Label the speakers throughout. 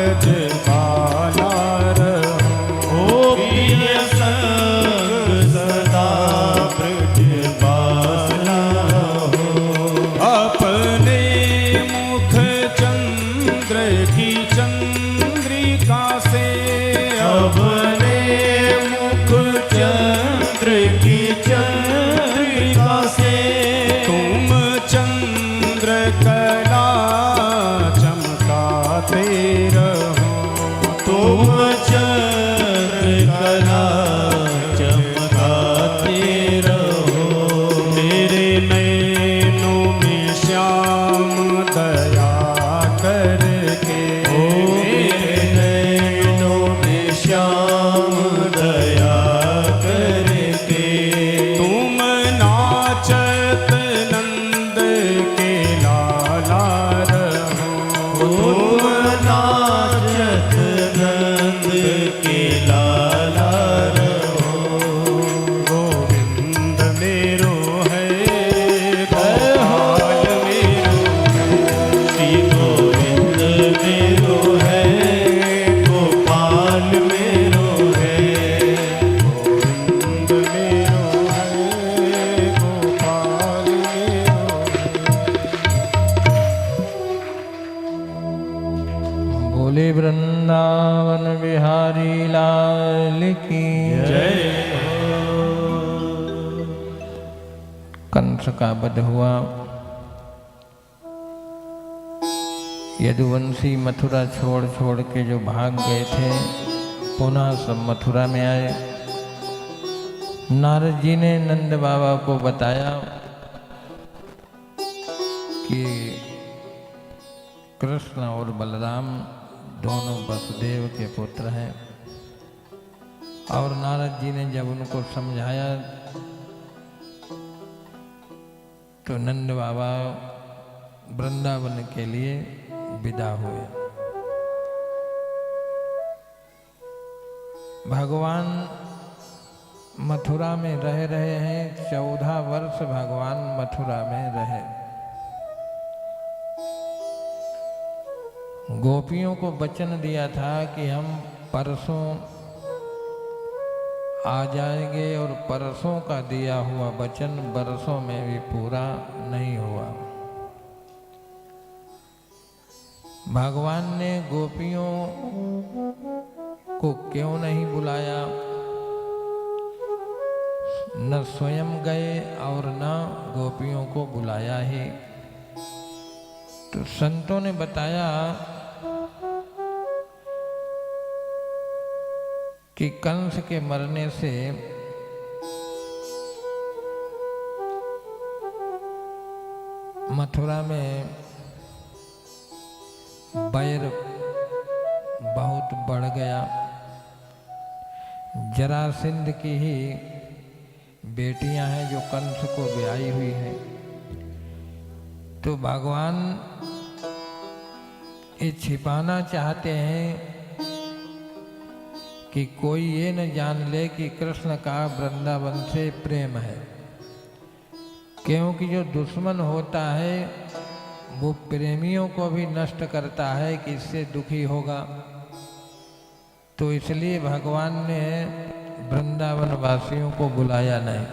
Speaker 1: ब्रज बाला रहो। प्रिय संग सदा ब्रज बाला रहो। अपने मुख चंद्र की चंद्रिका से, अपने मुख चंद्र की चंद्रिका से, तुम चंद्र कला चमकाते रहो। तुम चंद्र कला चमकाते रहो। मेरे नैनों में श्याम दया करके, मेरे नैनों में श्याम दया करके, तुम नाचत नंद के लाला रहो। तुम नाचत नंद के लाला रहो। गोविंद मेरो है गोपाल मेरो, श्री गोविंद मेरो है गोपाल मेरो है। गोविंद मेरो है गोपाल मेरो है।
Speaker 2: बोले वृंदावन बिहारी लाल की
Speaker 1: जय।
Speaker 2: कंस का वध हुआ। यदुवंशी मथुरा छोड़ छोड़ के जो भाग गए थे, पुनः सब मथुरा में आए। नारद जी ने नंद बाबा को बताया कि कृष्ण और बलराम दोनों वसुदेव के पुत्र हैं। और नारद जी ने जब उनको समझाया तो नंद बाबा वृंदावन के लिए विदा हुए। भगवान मथुरा में रह रहे हैं। 14 वर्ष भगवान मथुरा में रहे। गोपियों को वचन दिया था कि हम परसों आ जाएंगे, और परसों का दिया हुआ वचन बरसों में भी पूरा नहीं हुआ। भगवान ने गोपियों को क्यों नहीं बुलाया? न स्वयं गए और न गोपियों को बुलाया ही। तो संतों ने बताया कि कंस के मरने से मथुरा में बैर बहुत बढ़ गया। जरासंध की ही बेटियां हैं जो कंस को ब्याही हुई हैं। तो भगवान ये छिपाना चाहते हैं कि कोई ये न जान ले कि कृष्ण का वृंदावन से प्रेम है, क्योंकि जो दुश्मन होता है वो प्रेमियों को भी नष्ट करता है कि इससे दुखी होगा। तो इसलिए भगवान ने वृंदावन वासियों को बुलाया नहीं,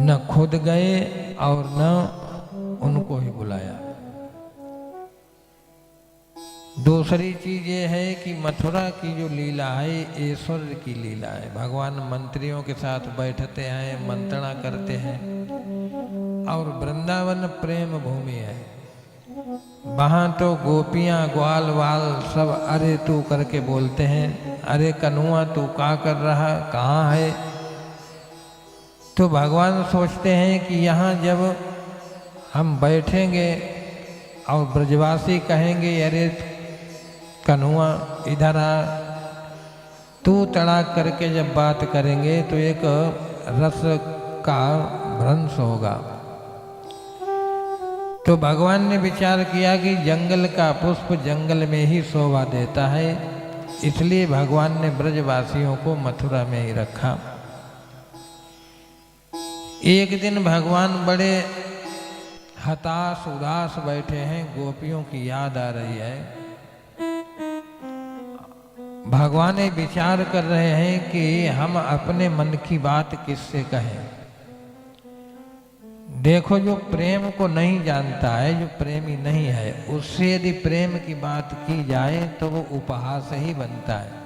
Speaker 2: न खुद गए और न उनको ही बुलाया। दूसरी चीज ये है कि मथुरा की जो लीला है ऐश्वर्य की लीला है। भगवान मंत्रियों के साथ बैठते हैं, मंत्रणा करते हैं, और वृंदावन प्रेम भूमि है। वहाँ तो गोपियाँ ग्वाल वाल सब अरे तू करके बोलते हैं, अरे कन्हुआ तू क्या कर रहा, कहाँ है। तो भगवान सोचते हैं कि यहाँ जब हम बैठेंगे और ब्रजवासी कहेंगे अरे कन्हुआ इधर आ, तू तड़ाक करके जब बात करेंगे तो एक रस का भ्रंश होगा। तो भगवान ने विचार किया कि जंगल का पुष्प जंगल में ही शोभा देता है, इसलिए भगवान ने ब्रजवासियों को मथुरा में ही रखा। एक दिन भगवान बड़े हताश उदास बैठे हैं, गोपियों की याद आ रही है। भगवान ये विचार कर रहे हैं कि हम अपने मन की बात किससे कहें। देखो, जो प्रेम को नहीं जानता है, जो प्रेमी नहीं है, उससे यदि प्रेम की बात की जाए तो वो उपहास ही बनता है।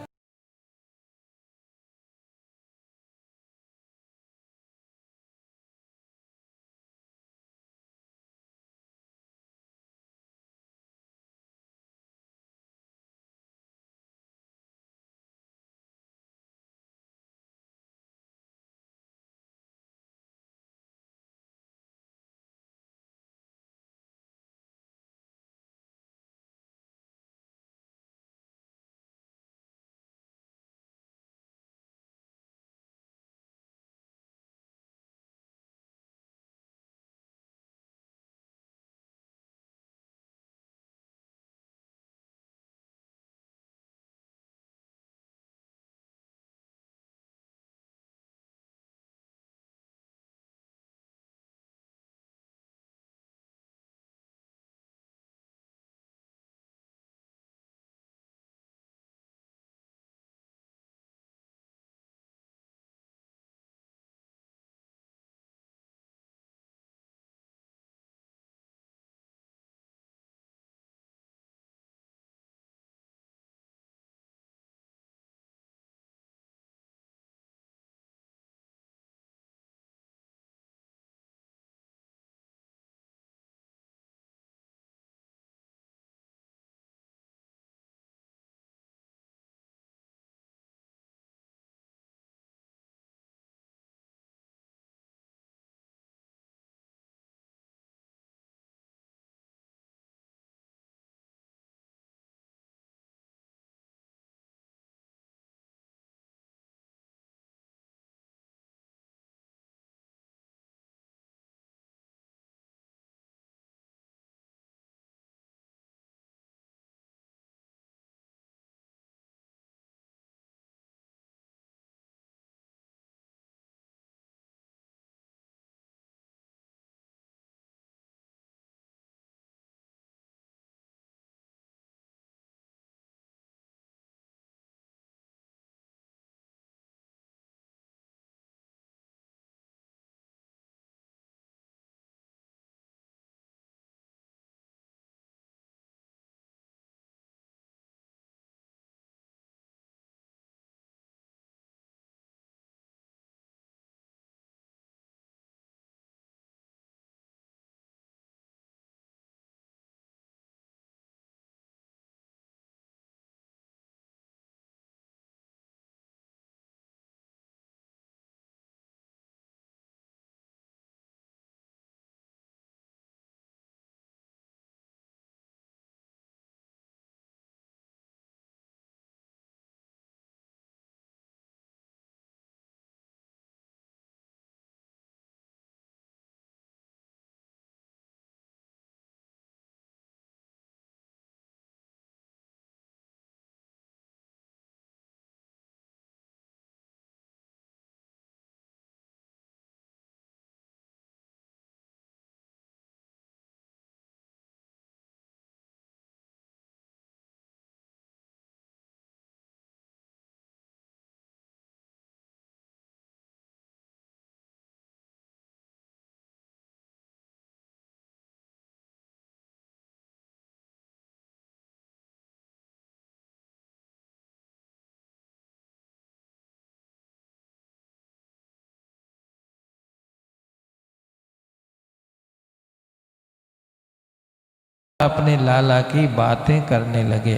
Speaker 2: अपने लाला की बातें करने लगे।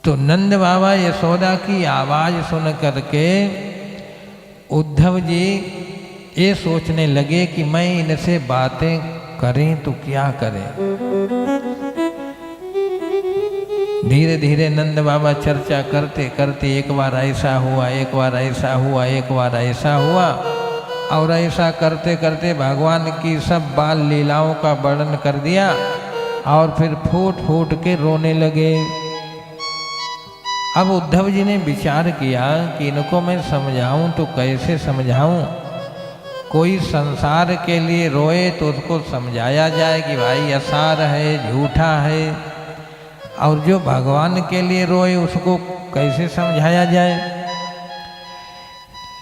Speaker 2: तो नंद बाबा यशोदा की आवाज सुन करके उद्धव जी ये सोचने लगे कि मैं इनसे बातें करें तो क्या करें। धीरे धीरे नंद बाबा चर्चा करते करते एक बार ऐसा हुआ, एक बार ऐसा हुआ, एक बार ऐसा हुआ, और ऐसा करते करते भगवान की सब बाल लीलाओं का वर्णन कर दिया और फिर फूट फूट के रोने लगे। अब उद्धव जी ने विचार किया कि इनको मैं समझाऊं तो कैसे समझाऊं। कोई संसार के लिए रोए तो उसको समझाया जाए कि भाई असार है, झूठा है, और जो भगवान के लिए रोए उसको कैसे समझाया जाए।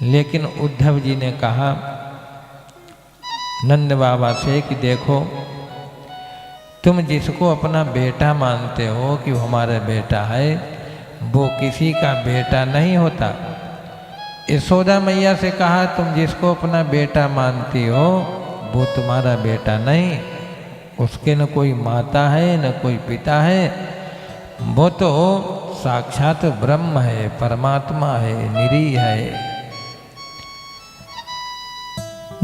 Speaker 2: लेकिन उद्धव जी ने कहा नंद बाबा से कि देखो, तुम जिसको अपना बेटा मानते हो कि वो हमारा बेटा है, वो किसी का बेटा नहीं होता। यशोदा मैया से कहा तुम जिसको अपना बेटा मानती हो वो तुम्हारा बेटा नहीं, उसके न कोई माता है न कोई पिता है, वो तो साक्षात ब्रह्म है, परमात्मा है, निरीह है।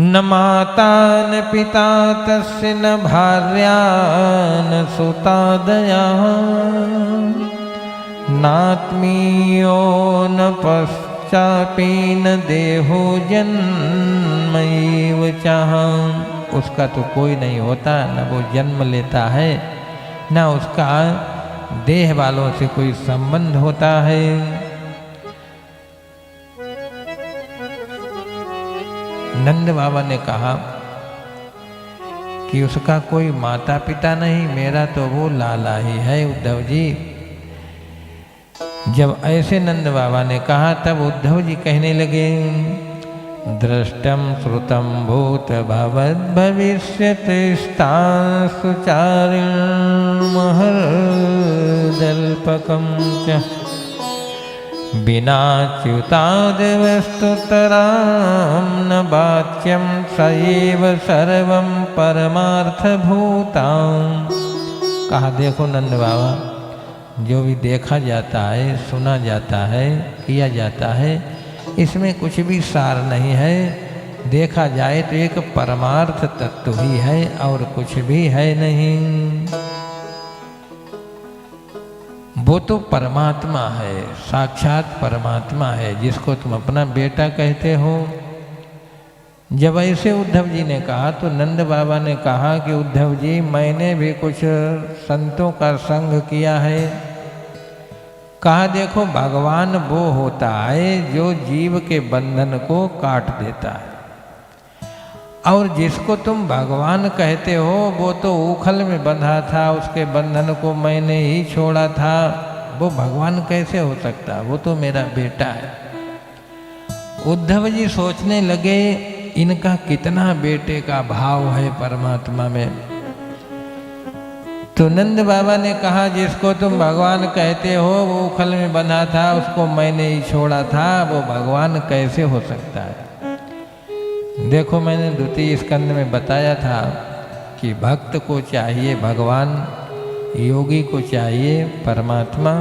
Speaker 2: न माता न पिता तस्य न भार्या न सुता दया, नात्मीयो न पश्चापि न देहो जन्मैव चाह। उसका तो कोई नहीं होता, न वो जन्म लेता है, न उसका देह वालों से कोई संबंध होता है। नंद बाबा ने कहा कि उसका कोई माता पिता नहीं, मेरा तो वो लाला ही है उद्धव जी। जब ऐसे नंद बाबा ने कहा तब उद्धव जी कहने लगे दृष्टम श्रुतम भूत भवद भविष्यति सुचारिण महर्दल्पकं च बिना च्युताद वस्तुतरां न वाच्यं सएव सर्वं परमार्थभूतां। कहा देखो नंद बाबा, जो भी देखा जाता है, सुना जाता है, किया जाता है, इसमें कुछ भी सार नहीं है। देखा जाए तो एक परमार्थ तत्व ही है और कुछ भी है नहीं। वो तो परमात्मा है, साक्षात परमात्मा है, जिसको तुम अपना बेटा कहते हो। जब ऐसे उद्धव जी ने कहा तो नंद बाबा ने कहा कि उद्धव जी, मैंने भी कुछ संतों का संग किया है। कहा देखो, भगवान वो होता है जो जीव के बंधन को काट देता है, और जिसको तुम भगवान कहते हो वो तो उखल में बंधा था, उसके बंधन को मैंने ही छोड़ा था, वो भगवान कैसे हो सकता, वो तो मेरा बेटा है। उद्धव जी सोचने लगे इनका कितना बेटे का भाव है परमात्मा में। तो नंद बाबा ने कहा जिसको तुम भगवान कहते हो वो उखल में बंधा था, उसको मैंने ही छोड़ा था, वो भगवान कैसे हो सकता है। देखो, मैंने द्वितीय स्कंद में बताया था कि भक्त को चाहिए भगवान, योगी को चाहिए परमात्मा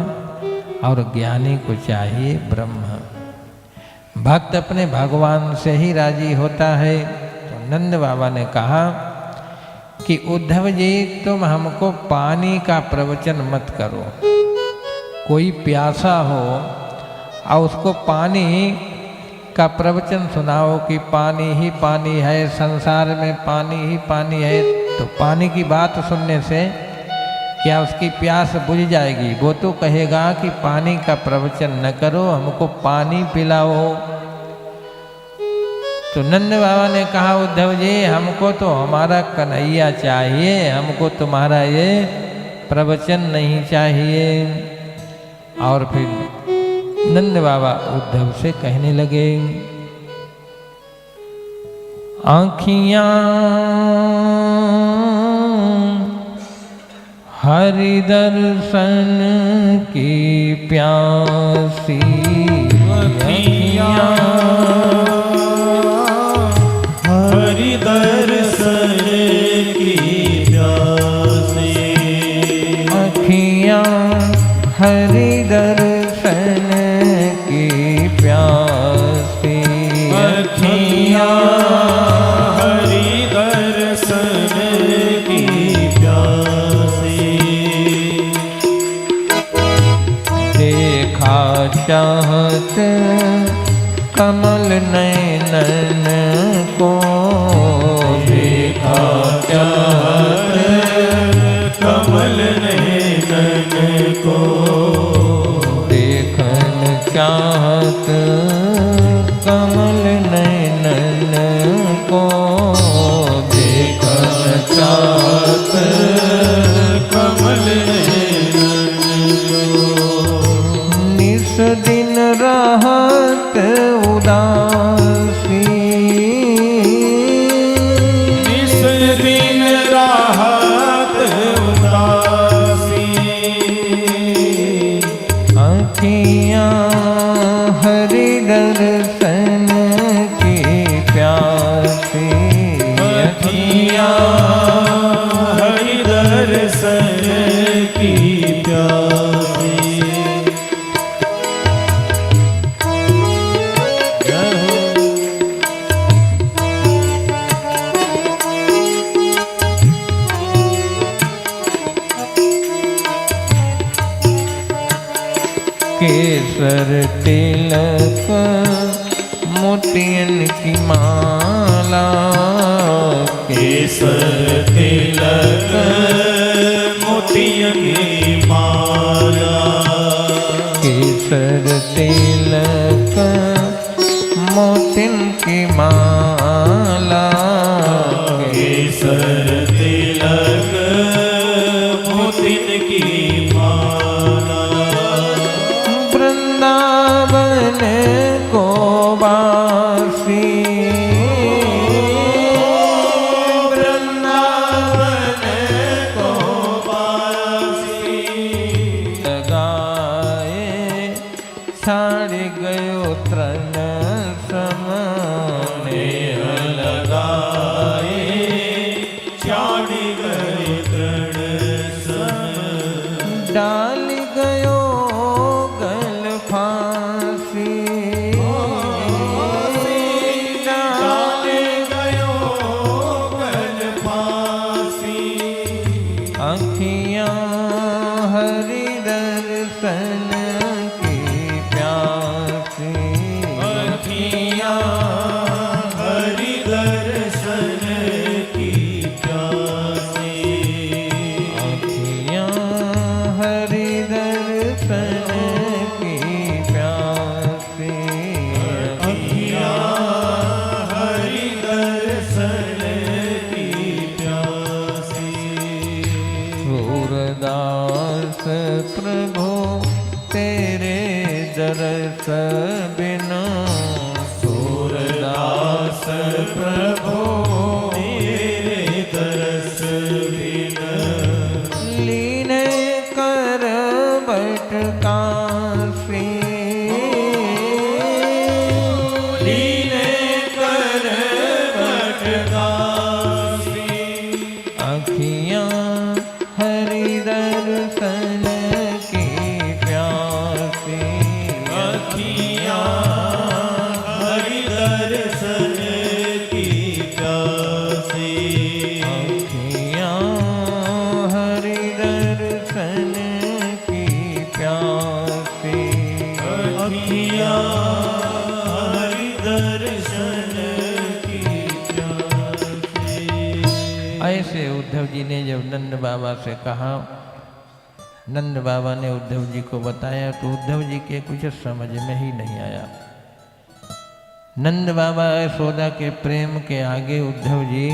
Speaker 2: और ज्ञानी को चाहिए ब्रह्म। भक्त अपने भगवान से ही राजी होता है। तो नंद बाबा ने कहा कि उद्धव जी, तुम हमको पानी का प्रवचन मत करो। कोई प्यासा हो और उसको पानी का प्रवचन सुनाओ कि पानी ही पानी है, संसार में पानी ही पानी है, तो पानी की बात सुनने से क्या उसकी प्यास बुझ जाएगी? वो तो कहेगा कि पानी का प्रवचन न करो, हमको पानी पिलाओ। तो नंद बाबा ने कहा उद्धव जी, हमको तो हमारा कन्हैया चाहिए, हमको तुम्हारा ये प्रवचन नहीं चाहिए। और फिर नंद बाबा उद्धव से कहने लगे, आँखियाँ हरि दर्शन की प्यासी,
Speaker 1: आँखियाँ हरि दर्शन की प्यासी,
Speaker 2: आँखियाँ हरि दर्शन की प्यासी,
Speaker 1: आँखियाँ हरि दर्शन की प्यासी।
Speaker 2: देखा चाहत कमल नयनन को,
Speaker 1: देखा चाहत कमल नयनन को,
Speaker 2: देखन चाहत कमल नयनन को, देखन चाहत
Speaker 1: कमल नयनन
Speaker 2: केसर तिलक मोतियन की माला,
Speaker 1: केसर तिलक मोतियन की माला,
Speaker 2: केसर तिलक मोतिन की माला,
Speaker 1: केसर तिलक मोतिन की माला,
Speaker 2: वृंदावन को वासी,
Speaker 1: वृंदावन को वासी,
Speaker 2: लगाए छाड़ गयो तृण सम,
Speaker 1: नेह लगाए छाड़ गए तृण सम,
Speaker 2: डाल गयो गल फांसी,
Speaker 1: डाल गयो गल फांसी,
Speaker 2: अखियाँ हरि दर्शन की प्यासी,
Speaker 1: अखियाँ हरि दर्शन की प्यासी,
Speaker 2: अखियाँ हरि दर्शन की प्यासी,
Speaker 1: अखियाँ हरि दर्शन की प्यासी,
Speaker 2: सूरदास प्रभु तेरे दरस बिना,
Speaker 1: सूरदास प्रभु तेरे दरस बिन,
Speaker 2: लीने कर बटकासी,
Speaker 1: लीने कर बटकासी,
Speaker 2: अखियाँ हरि दर्शन की प्यासी,
Speaker 1: अखियाँ हरि दर्शन की प्यासी,
Speaker 2: अखियाँ हरि दर्शन की प्यासी,
Speaker 1: अखियाँ हरि दर्शन की प्यासी।
Speaker 2: ऐसे उद्धव जी ने जब नंद बाबा से कहा, नंद बाबा ने उद्धव जी को बताया तो उद्धव जी के कुछ समझ में ही नहीं आया। नंद बाबा यशोदा के प्रेम के आगे उद्धव जी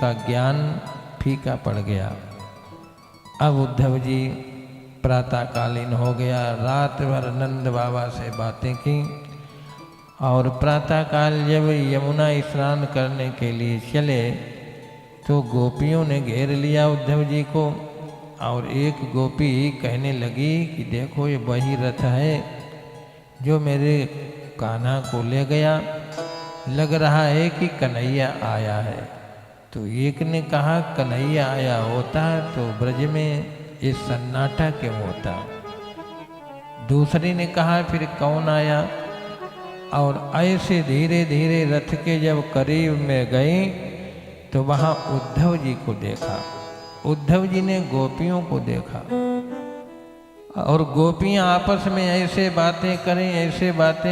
Speaker 2: का ज्ञान फीका पड़ गया। अब उद्धव जी प्रातःकालीन हो गया, रात भर नंद बाबा से बातें की और प्रातःकाल जब यमुना स्नान करने के लिए चले तो गोपियों ने घेर लिया उद्धव जी को और एक गोपी कहने लगी कि देखो ये वही रथ है जो मेरे कान्हा को ले गया, लग रहा है कि कन्हैया आया है। तो एक ने कहा कन्हैया आया होता तो ब्रज में ये सन्नाटा क्यों होता। दूसरे ने कहा फिर कौन आया। और ऐसे धीरे धीरे रथ के जब करीब में गए तो वहाँ उद्धव जी को देखा। उद्धव जी ने गोपियों को देखा और गोपियाँ आपस में ऐसे बातें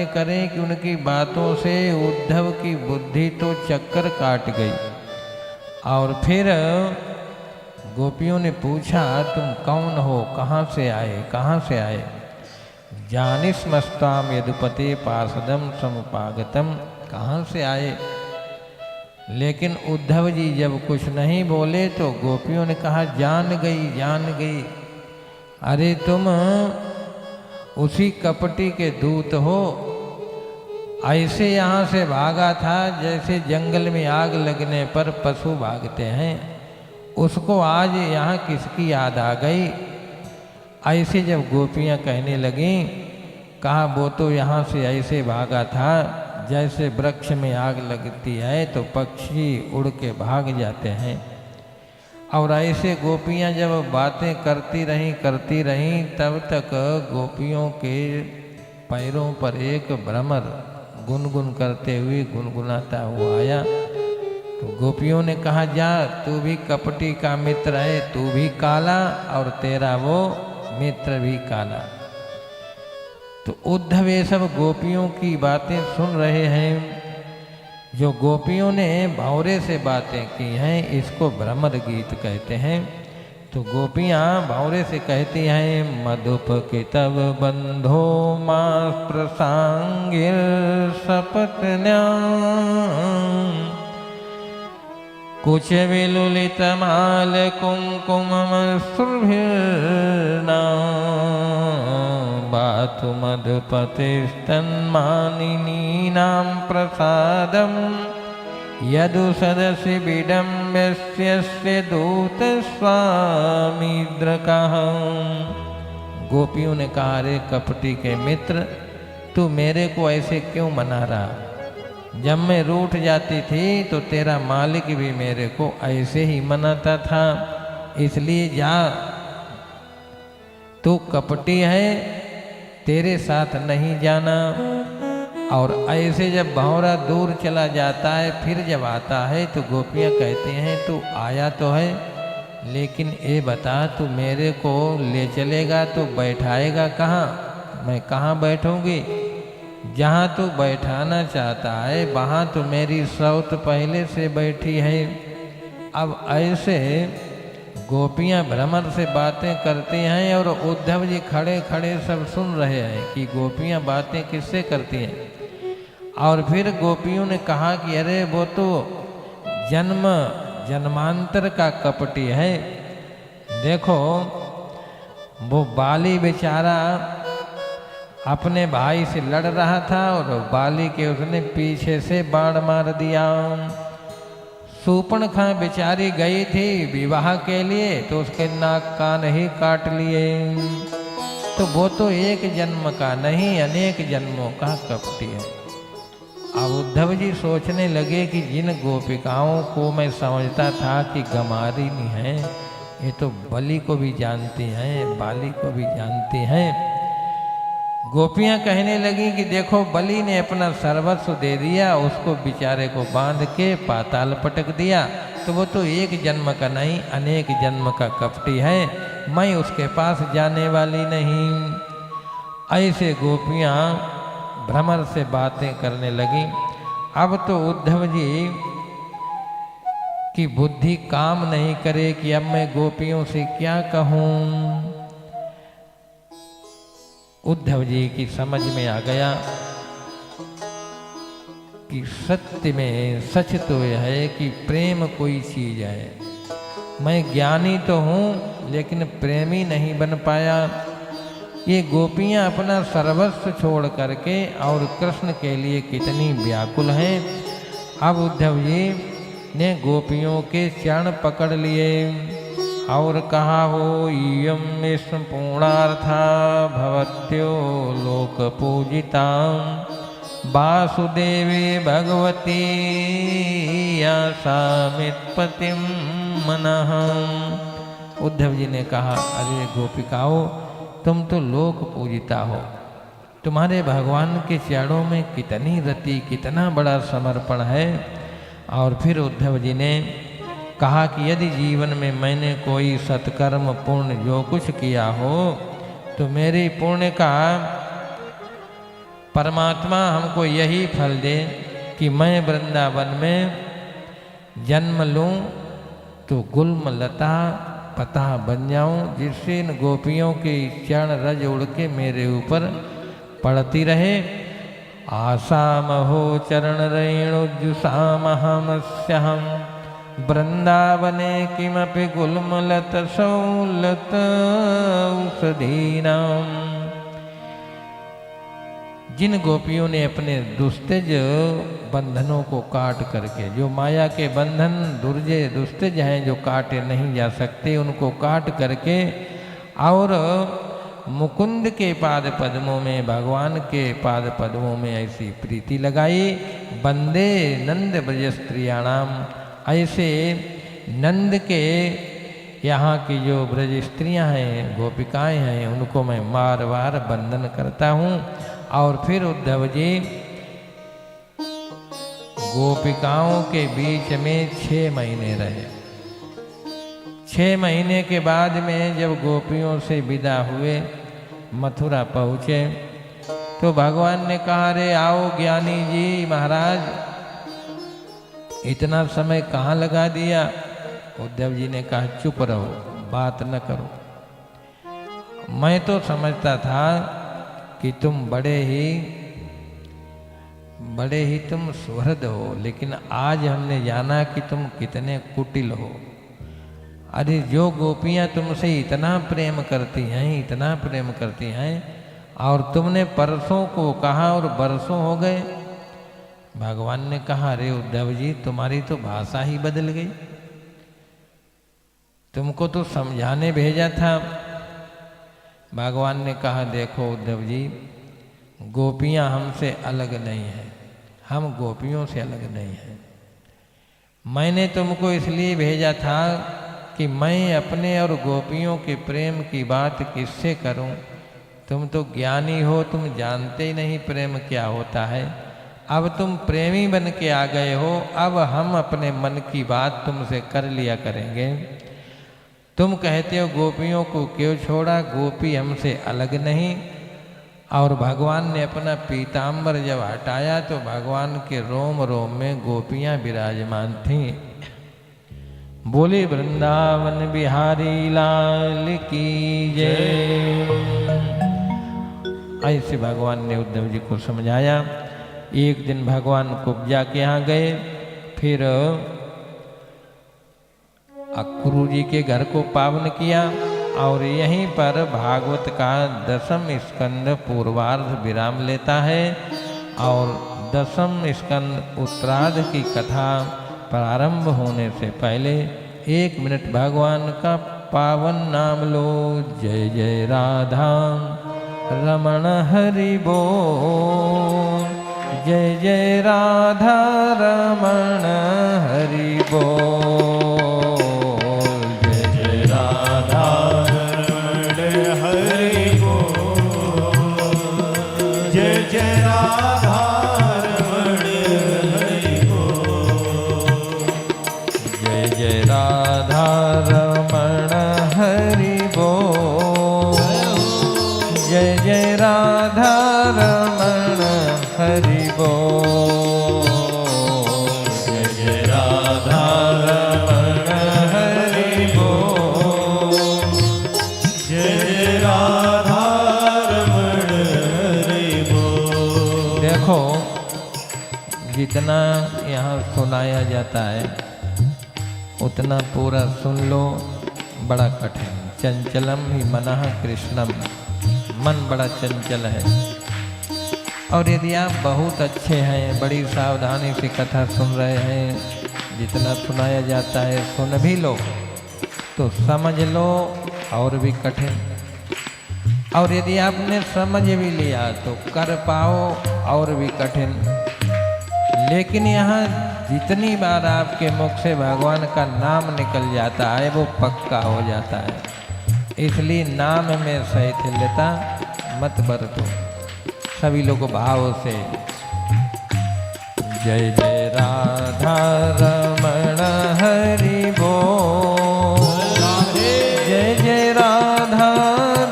Speaker 2: करें कि उनकी बातों से उद्धव की बुद्धि तो चक्कर काट गई। और फिर गोपियों ने पूछा तुम कौन हो, कहाँ से आए। जानिस्मस्ताम यदुपते पार्षदम समुपागतम, कहाँ से आए। लेकिन उद्धव जी जब कुछ नहीं बोले तो गोपियों ने कहा जान गई, अरे तुम उसी कपटी के दूत हो। ऐसे यहाँ से भागा था जैसे जंगल में आग लगने पर पशु भागते हैं, उसको आज यहाँ किसकी याद आ गई। ऐसे जब गोपियाँ कहने लगीं, कहा वो तो यहाँ से ऐसे भागा था जैसे वृक्ष में आग लगती है तो पक्षी उड़ के भाग जाते हैं। और ऐसे गोपियाँ जब बातें करती रहीं तब तक गोपियों के पैरों पर एक भ्रमर गुनगुन करते हुए गुनगुनाता हुआ आया। तो गोपियों ने कहा जा तू भी कपटी का मित्र है, तू भी काला और तेरा वो मित्र भी काला। तो उद्धव ये सब गोपियों की बातें सुन रहे हैं। जो गोपियों ने भावरे से बातें की हैं इसको भ्रमर गीत कहते हैं। तो गोपियाँ भावरे से कहती हैं, मधुप के तब बंधो मास प्रसांगिर सपत्न्या कुछ विलुलित माल कुमकुम सुरभिर्ना बातु मधुपतिस्तन्मानिनी नाम प्रसादम यदु सदसि विडम्बस्य दूत स्वामीद्रकहं। गोपियों ने कहा, रे कपटी के मित्र, तू मेरे को ऐसे क्यों मना रहा? जब मैं रूठ जाती थी तो तेरा मालिक भी मेरे को ऐसे ही मनाता था, इसलिए जा, तू कपटी है, तेरे साथ नहीं जाना। और ऐसे जब भंवरा दूर चला जाता है, फिर जब आता है तो गोपियाँ कहते हैं, तू आया तो है, लेकिन ये बता, तू मेरे को ले चलेगा तो बैठाएगा कहाँ? मैं कहाँ बैठूंगी? जहाँ तू बैठाना चाहता है वहाँ तो मेरी सौत पहले से बैठी है। अब ऐसे गोपियाँ भ्रमर से बातें करती हैं और उद्धव जी खड़े खड़े सब सुन रहे हैं कि गोपियाँ बातें किससे करती हैं। और फिर गोपियों ने कहा कि अरे वो तो जन्मांतर का कपटी है। देखो वो बाली बेचारा अपने भाई से लड़ रहा था और बाली के उसने पीछे से बाण मार दिया। सूपणखा बेचारी गई थी विवाह के लिए तो उसके नाक कान ही काट लिए। तो वो तो एक जन्म का नहीं अनेक जन्मों का कपटी है। अब उद्धव जी सोचने लगे कि जिन गोपिकाओं को मैं समझता था कि गमारिनी हैं, ये तो बलि को भी जानती हैं, बाली को भी जानती हैं। गोपियाँ कहने लगी कि देखो बलि ने अपना सर्वस्व दे दिया, उसको बेचारे को बांध के पाताल पटक दिया, तो वो तो एक जन्म का नहीं अनेक जन्म का कपटी है, मैं उसके पास जाने वाली नहीं। ऐसे गोपियाँ भ्रमर से बातें करने लगी। अब तो उद्धव जी की बुद्धि काम नहीं करे कि अब मैं गोपियों से क्या कहूँ। उद्धव जी की समझ में आ गया कि सत्य में सच तो यह है कि प्रेम कोई चीज है। मैं ज्ञानी तो हूँ लेकिन प्रेमी नहीं बन पाया। ये गोपियाँ अपना सर्वस्व छोड़ करके और कृष्ण के लिए कितनी व्याकुल हैं। अब उद्धव जी ने गोपियों के चरण पकड़ लिए और कहा, हो इयं विष्णु पूर्णार्था भवत्यो लोक पूजिता वासुदेवी भगवती यासामित्पतिं मनः। उद्धव जी ने कहा, अरे गोपिकाओं, तुम तो लोक पूजिता हो, तुम्हारे भगवान के चरणों में कितनी रति कितना बड़ा समर्पण है। और फिर उद्धव जी ने कहा कि यदि जीवन में मैंने कोई सत्कर्म पुण्य जो कुछ किया हो तो मेरे पुण्य का परमात्मा हमको यही फल दे कि मैं वृंदावन में जन्म लूं तो गुल्म लता पता बन जाऊं, जिससे इन गोपियों की चरण रज उड़ के मेरे ऊपर पड़ती रहे। आसाम हो चरण रेणुजुषामहमस्यहं वृंदावने किमपि गुल्मलत सौलत औषधीनाम। जिन गोपियों ने अपने दुस्तेज बंधनों को काट करके, जो माया के बंधन दुस्तेज हैं जो काटे नहीं जा सकते, उनको काट करके और मुकुंद के पाद पद्मों में, भगवान के पाद पद्मों में ऐसी प्रीति लगाई। वंदे नंद ब्रज स्त्रियाणाम, ऐसे नंद के यहाँ की जो ब्रज स्त्रियाँ हैं, गोपिकाएँ हैं, उनको मैं बार बार वंदन करता हूँ। और फिर उद्धव जी गोपिकाओं के बीच में 6 महीने रहे। 6 महीने के बाद में जब गोपियों से विदा हुए, मथुरा पहुँचे तो भगवान ने कहा, रे आओ ज्ञानी जी महाराज, इतना समय कहाँ लगा दिया। उद्धव जी ने कहा, चुप रहो, बात न करो। मैं तो समझता था कि तुम बड़े ही तुम सुहृद हो, लेकिन आज हमने जाना कि तुम कितने कुटिल हो। अरे जो गोपियां तुमसे इतना प्रेम करती हैं, और तुमने परसों को कहा और बरसों हो गए। भगवान ने कहा, अरे उद्धव जी, तुम्हारी तो भाषा ही बदल गई, तुमको तो समझाने भेजा था। भगवान ने कहा, देखो उद्धव जी, गोपियां हमसे अलग नहीं हैं, हम गोपियों से अलग नहीं हैं। मैंने तुमको इसलिए भेजा था कि मैं अपने और गोपियों के प्रेम की बात किससे करूं। तुम तो ज्ञानी हो, तुम जानते ही नहीं प्रेम क्या होता है। अब तुम प्रेमी बन के आ गए हो, अब हम अपने मन की बात तुमसे कर लिया करेंगे। तुम कहते हो गोपियों को क्यों छोड़ा, गोपी हमसे अलग नहीं। और भगवान ने अपना पीताम्बर जब हटाया तो भगवान के रोम रोम में गोपियां विराजमान थीं। बोले वृंदावन बिहारी लाल की जय। ऐसे भगवान ने उद्धव जी को समझाया। एक दिन भगवान कुब्जा के यहाँ गए, फिर अक्रू जी के घर को पावन किया, और यहीं पर भागवत का 10वां स्कंद पूर्वार्ध विराम लेता है, और 10वां स्कंद उत्तरार्ध की कथा प्रारंभ होने से पहले 1 मिनट भगवान का पावन नाम लो। जय जय राधा रमण हरि बोल, जय जय राधा रमण हरि बोल, जय जय राधा
Speaker 1: रमण हरि बोल, जय जय राधा रमण हरि बोल,
Speaker 2: जय जय राधा रमण हरि बोल, जय जय राधा रमण हरि बोल,
Speaker 1: जय जय राधा रमण हरि बोल, जय जय राधा रमण हरि बोल।
Speaker 2: देखो, जितना यहाँ सुनाया जाता है उतना पूरा सुन लो, बड़ा कठिन। चंचलम ही मनः कृष्णम, मन बड़ा चंचल है। और यदि आप बहुत अच्छे हैं, बड़ी सावधानी से कथा सुन रहे हैं, जितना सुनाया जाता है सुन भी लो तो समझ लो, और भी कठिन। और यदि आपने समझ भी लिया तो कर पाओ, और भी कठिन। लेकिन यहाँ जितनी बार आपके मुख से भगवान का नाम निकल जाता है वो पक्का हो जाता है। इसलिए नाम में शैथिल्यता मत बरतो। सभी लोग भाव से जय जय राधा रमण हरि बोल, जय जय राधा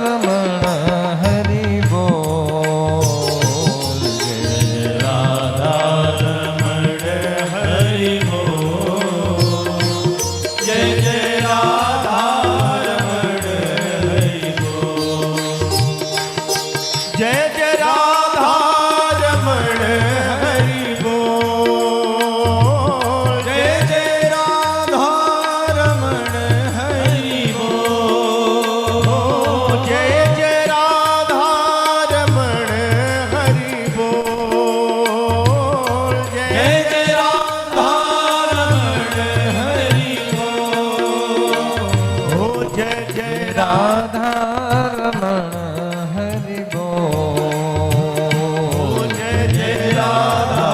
Speaker 2: रमण हरि बोल, जय जय
Speaker 1: राधा रमण हरि बोल, जय जय राधा रमण हरि बोल, जय जय राधा रमण हरि बोल, जय जय राधा रमण हरि बोल, जय जय राधा रमण हरि बोल, जय जय राधा रमण हरि बोल, जय जय
Speaker 2: राधा रमण हरि बोल,
Speaker 1: जय जय राधा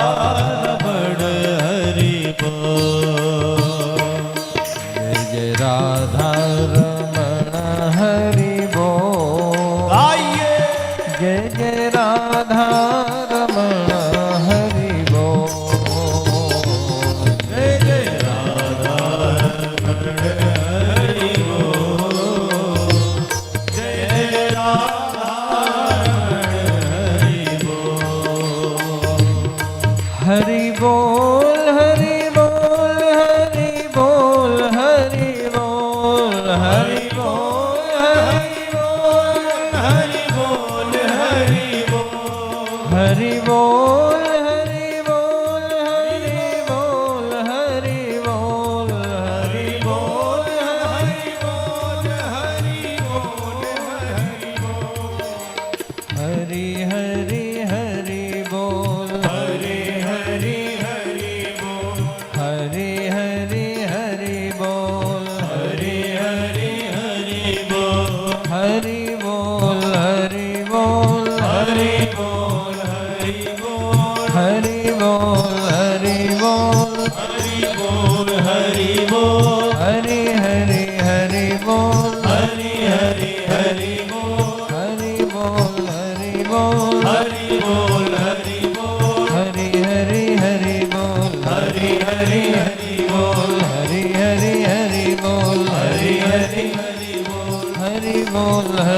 Speaker 1: रमण हरि बोल,
Speaker 2: जय जय राधा रमण हरि बोल,
Speaker 1: आइए
Speaker 2: जय जय राधा रमण हरि बोल,
Speaker 1: जय जय राधा रमण हरि बोल, जय जय राधा रमण हरि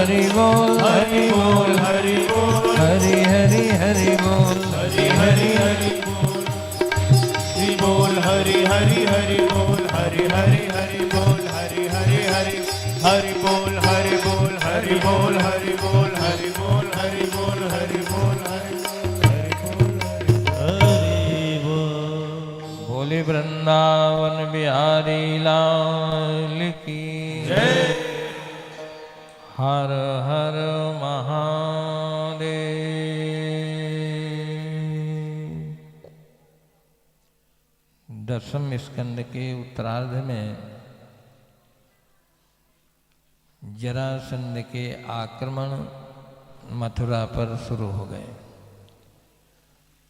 Speaker 2: हरि बोल
Speaker 1: हरि बोल हरि बोल
Speaker 2: हरि हरि हरि बोल
Speaker 1: हरि हरि हरि बोल हरि हरि हरि बोल हरि हरि हरि बोल हरि हरि हरि हरि बोल हरि बोल हरि बोल हरि बोल हरि बोल हरि बोल हरि बोल हरि बोल।
Speaker 2: बोले वृंदावन बिहारी लाल की
Speaker 1: जय।
Speaker 2: हर हर महादेव। दसम स्कंद के उत्तरार्ध में जरासंध के आक्रमण मथुरा पर शुरू हो गए।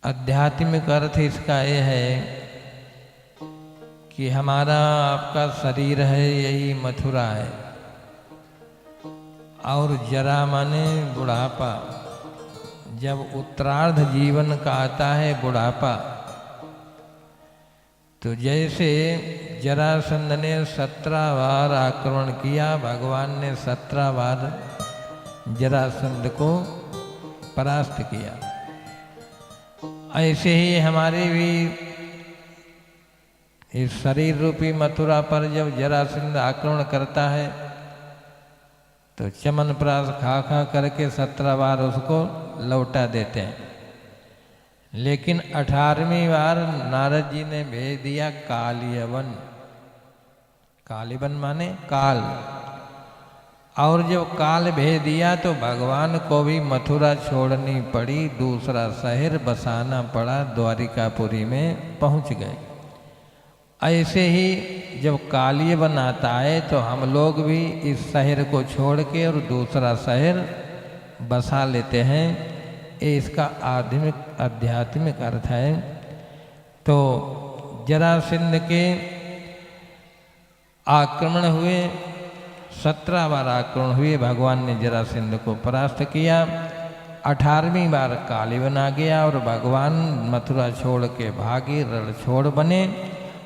Speaker 2: आध्यात्मिक अर्थ इसका यह है कि हमारा आपका शरीर है यही मथुरा है, और जरा माने बुढ़ापा। जब उत्तरार्ध जीवन का आता है बुढ़ापा, तो जैसे जरासंध ने 17 बार आक्रमण किया, भगवान ने 17 बार जरासंध को परास्त किया। ऐसे ही हमारे भी इस शरीर रूपी मथुरा पर जब जरासंध आक्रमण करता है तो चमनप्राश खा खा करके 17 बार उसको लौटा देते हैं। लेकिन 18वीं बार नारद जी ने भेज दिया कालियवन। कालियवन माने काल। और जब काल भेज दिया तो भगवान को भी मथुरा छोड़नी पड़ी, दूसरा शहर बसाना पड़ा, द्वारिकापुरी में पहुंच गए। ऐसे ही जब कालियवन आता है तो हम लोग भी इस शहर को छोड़ के और दूसरा शहर बसा लेते हैं। ये इसका आध्यात्मिक अर्थ है। तो जरासंध के आक्रमण हुए, 17 बार आक्रमण हुए, भगवान ने जरासंध को परास्त किया। 18वीं बार कालियवन आ गया और भगवान मथुरा छोड़ के भागे, रणछोड़ बने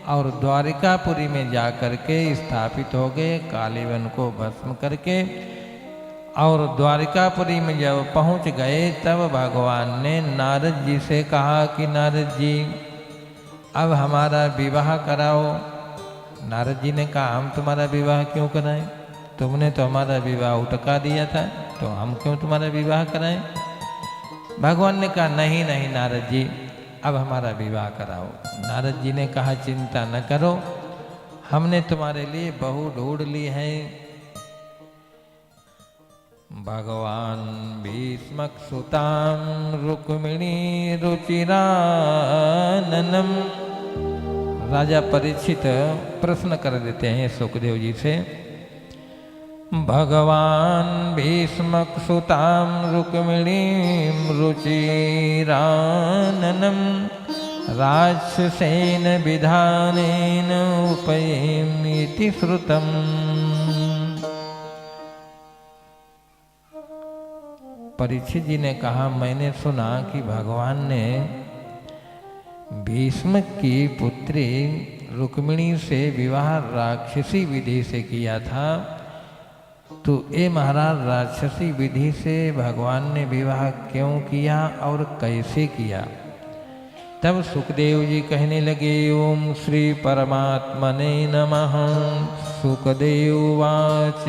Speaker 2: और द्वारिकापुरी में जा करके स्थापित हो गए, कालियवन को भस्म करके। और द्वारिकापुरी में जब पहुंच गए तब भगवान ने नारद जी से कहा कि नारद जी अब हमारा विवाह कराओ। नारद जी ने कहा हम तुम्हारा विवाह क्यों कराएं? तुमने तो हमारा विवाह उटका दिया था, तो हम क्यों तुम्हारा विवाह कराएं? भगवान ने कहा नहीं नहीं नारद जी, अब हमारा विवाह कराओ। नारद जी ने कहा चिंता न करो, हमने तुम्हारे लिए बहू ढूंढ ली है। भगवान भीष्मक सुताम रुक्मिणी रुचिराननम। राजा परीक्षित प्रश्न कर देते हैं सुखदेव जी से, भगवान भीष्मक सुताम रुक्मिणी रुचिराननम राक्षसेन विधानेन उपयेमिति श्रुतम्। परीक्षित जी ने कहा मैंने सुना कि भगवान ने भीष्म की पुत्री रुक्मिणी से विवाह राक्षसी विधि से किया था, तो ये महाराज राक्षसी विधि से भगवान ने विवाह क्यों किया और कैसे किया? तब सुखदेव जी कहने लगे ओम श्री परमात्मने नमः। सुखदेव वाच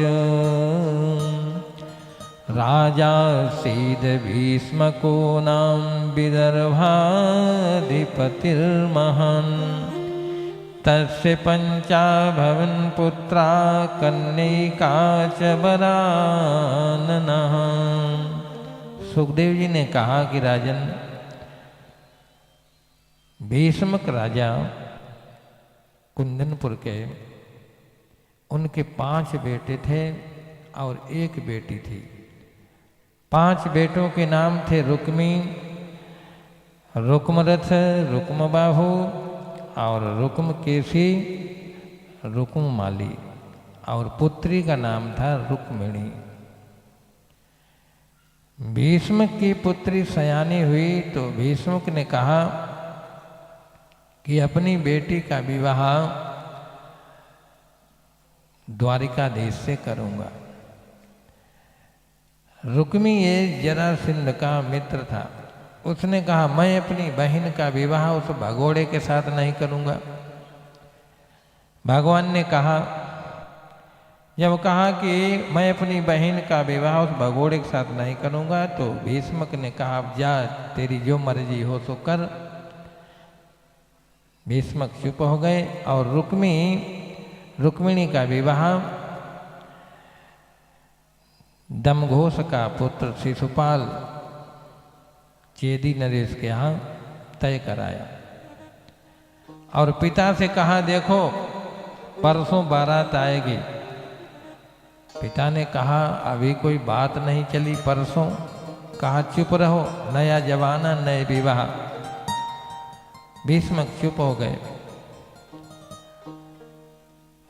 Speaker 2: राजा सीद भीष्मको नाम विदर्भाधिपतिर्महान् तस्य पंचाभवन पुत्रा कन्यका च वराननः। सुखदेव जी ने कहा कि राजन, भीष्मक राजा कुंदनपुर के, उनके 5 बेटे थे और 1 बेटी थी। 5 बेटों के नाम थे रुक्मी, रुक्मरथ, रुक्मबाहु और रुक्मकेशी, रुक्ममाली, और पुत्री का नाम था रुक्मिणी। भीष्म की पुत्री सयानी हुई तो भीष्मक ने कहा कि अपनी बेटी का विवाह द्वारिकाधीश से करूंगा। रुक्मी ये जरासंध का मित्र था। उसने कहा मैं अपनी बहन का विवाह उस भगोड़े के साथ नहीं करूंगा। भगवान ने कहा, जब कहा कि मैं अपनी बहन का विवाह उस भगोड़े के साथ नहीं करूंगा, तो भीष्मक ने कहा अब जा, तेरी जो मर्जी हो सो कर। भीष्मक चुप हो गए और रुक्मिणी का विवाह दमघोष का पुत्र शिशुपाल चेदी नरेश के यहाँ तय कराया और पिता से कहा देखो परसों बारात आएगी। पिता ने कहा अभी कोई बात नहीं चली परसों। कहा चुप रहो, नया जमाना नए विवाह। भीष्मक चुप हो गए।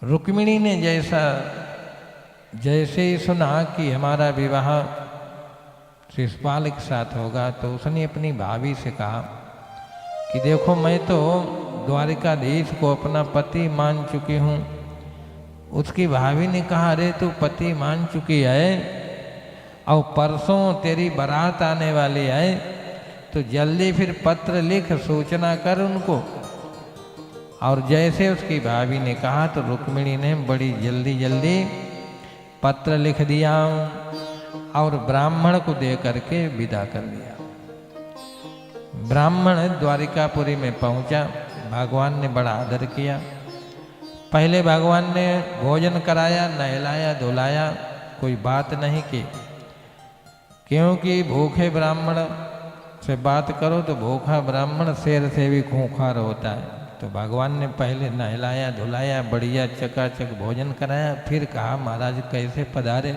Speaker 2: रुक्मिणी ने जैसे ही सुना कि हमारा विवाह शिशुपाल के साथ होगा, तो उसने अपनी भाभी से कहा कि देखो मैं तो द्वारिकाधीश को अपना पति मान चुकी हूँ। उसकी भाभी ने कहा अरे तू पति मान चुकी है और परसों तेरी बारात आने वाली है, तो जल्दी फिर पत्र लिख सूचना कर उनको। और जैसे उसकी भाभी ने कहा तो रुक्मिणी ने बड़ी जल्दी पत्र लिख दिया और ब्राह्मण को दे करके विदा कर दिया। ब्राह्मण द्वारिकापुरी में पहुंचा। भगवान ने बड़ा आदर किया। पहले भगवान ने भोजन कराया, नहलाया धुलाया, कोई बात नहीं की, क्योंकि भूखे ब्राह्मण से बात करो तो भूखा ब्राह्मण शेर से भी खूंखार होता है। तो भगवान ने पहले नहलाया धुलाया, बढ़िया चकाचक भोजन कराया, फिर कहा महाराज कैसे पधारे।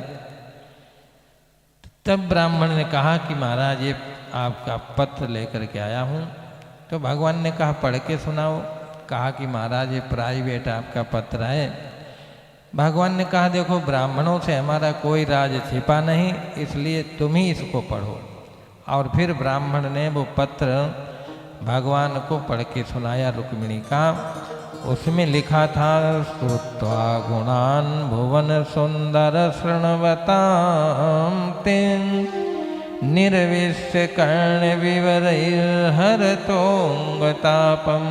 Speaker 2: तब ब्राह्मण ने कहा कि महाराज ये आपका पत्र लेकर के आया हूँ। तो भगवान ने कहा पढ़ के सुनाओ। कहा कि महाराज ये प्राइवेट आपका पत्र है। भगवान ने कहा देखो ब्राह्मणों से हमारा कोई राज छिपा नहीं, इसलिए तुम ही इसको पढ़ो। और फिर ब्राह्मण ने वो पत्र भगवान को पढ़ के सुनाया रुक्मिणी का। उसमें लिखा था श्रुत्वा गुणान भुवन सुंदर शृण्वतां ते निर्विश्य कर्ण विवरैर्हरतोऽङ्गतापं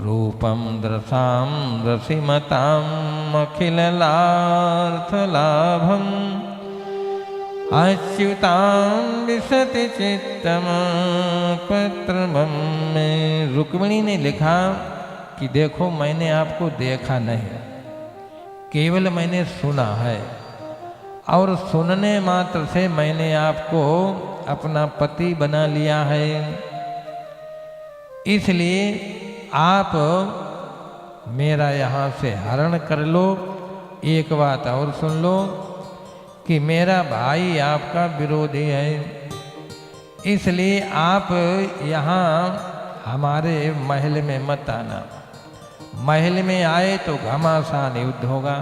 Speaker 2: रूपं दृशां रसिमताम् अखिललार्थलाभम् अच्युतां विशति चित्तम पत्रमं में। रुक्मिणी ने लिखा कि देखो मैंने आपको देखा नहीं, केवल मैंने सुना है और सुनने मात्र से मैंने आपको अपना पति बना लिया है। इसलिए आप मेरा यहाँ से हरण कर लो। एक बात और सुन लो कि मेरा भाई आपका विरोधी है, इसलिए आप यहाँ हमारे महल में मत आना। महल में आए तो घमासान युद्ध होगा,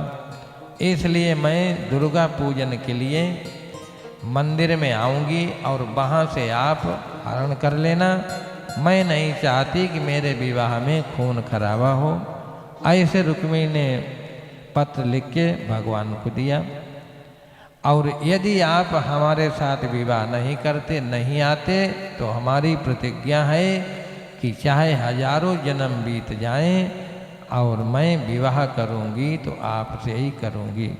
Speaker 2: इसलिए मैं दुर्गा पूजन के लिए मंदिर में आऊँगी और वहाँ से आप हरण कर लेना। मैं नहीं चाहती कि मेरे विवाह में खून खराबा हो। ऐसे रुक्मिणी ने पत्र लिख के भगवान को दिया। और यदि आप हमारे साथ विवाह नहीं करते, नहीं आते, तो हमारी प्रतिज्ञा है कि चाहे हजारों जन्म बीत जाएं और मैं विवाह करूंगी तो आपसे ही करूंगी।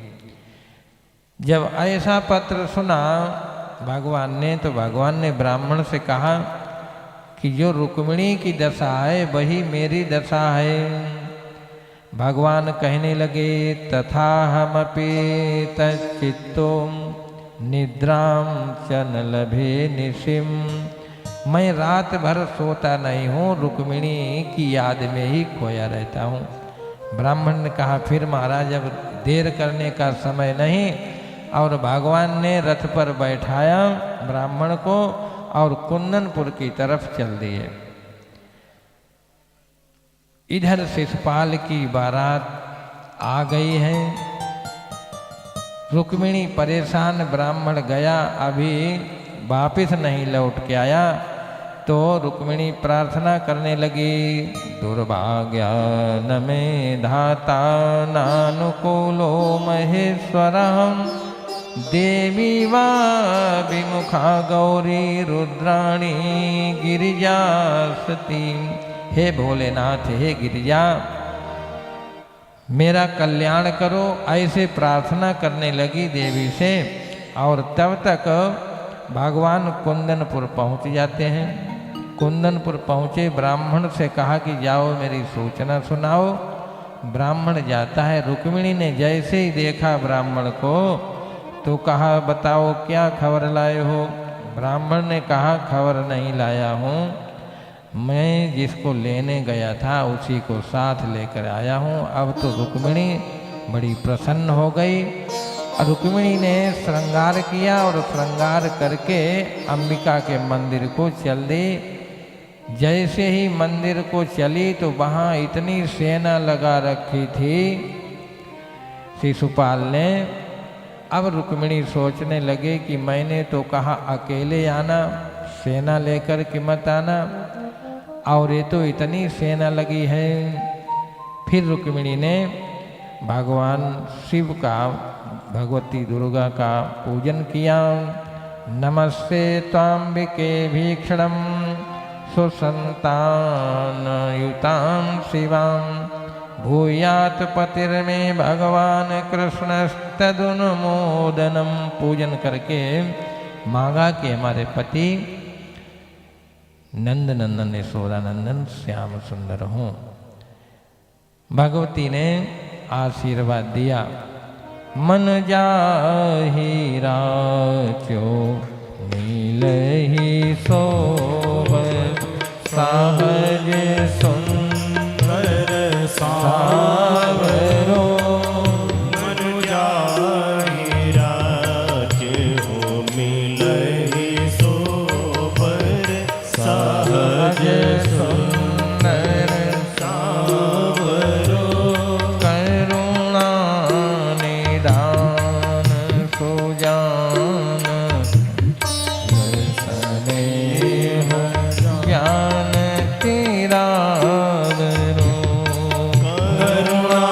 Speaker 2: जब ऐसा पत्र सुना भगवान ने, तो भगवान ने ब्राह्मण से कहा कि जो रुक्मिणी की दशा है वही मेरी दशा है। भगवान कहने लगे तथा हमपि तच्चित्तो निद्रां च न लभे निशिम। मैं रात भर सोता नहीं हूँ, रुक्मिणी की याद में ही खोया रहता हूँ। ब्राह्मण ने कहा फिर महाराज अब देर करने का समय नहीं। और भगवान ने रथ पर बैठाया ब्राह्मण को और कुंदनपुर की तरफ चल दिए। इधर शिशुपाल की बारात आ गई है। रुक्मिणी परेशान, ब्राह्मण गया अभी वापिस नहीं लौट के आया। तो रुक्मिणी प्रार्थना करने लगी दुर्भाग्या न मे धाता नानुकूलो महेश्वरं देवी वा विमुखा गौरी रुद्राणी गिरिजा सती। हे भोलेनाथ, हे गिरिजा, मेरा कल्याण करो, ऐसे प्रार्थना करने लगी देवी से। और तब तक भगवान कुंदनपुर पहुंच जाते हैं। कुंदनपुर पहुंचे, ब्राह्मण से कहा कि जाओ मेरी सूचना सुनाओ। ब्राह्मण जाता है। रुक्मिणी ने जैसे ही देखा ब्राह्मण को तो कहा, बताओ क्या खबर लाए हो। ब्राह्मण ने कहा, खबर नहीं लाया हूँ, मैं जिसको लेने गया था उसी को साथ लेकर आया हूँ। अब तो रुक्मिणी बड़ी प्रसन्न हो गई। रुक्मिणी ने श्रृंगार किया और श्रृंगार करके अंबिका के मंदिर को चल दी। जैसे ही मंदिर को चली तो वहाँ इतनी सेना लगा रखी थी शिशुपाल ने। अब रुक्मिणी सोचने लगे कि मैंने तो कहा अकेले आना, सेना लेकर के मत आना, और ये तो इतनी सेना लगी है। फिर रुक्मिणी ने भगवान शिव का, भगवती दुर्गा का पूजन किया। नमस्ते त्वाम्बिके भीक्षणम सुसंतान युतां शिवां भूयात पतिर्मे भगवान कृष्णस्तदनुमोदनम। पूजन करके मांगा कि हमारे पति नंद नंदन यशोदानंदन श्याम सुंदर हों। भगवती ने आशीर्वाद दिया। मन जाहि राचो नीलहि शोभ सहज सुंदर सावरो।
Speaker 1: मनु जाहि राचो मिलहि सोबर सहज
Speaker 2: सुंदर
Speaker 1: सावरो।
Speaker 2: करुणा निदान सुजान स्नेह ज्ञान तिरादरो।
Speaker 1: करुणा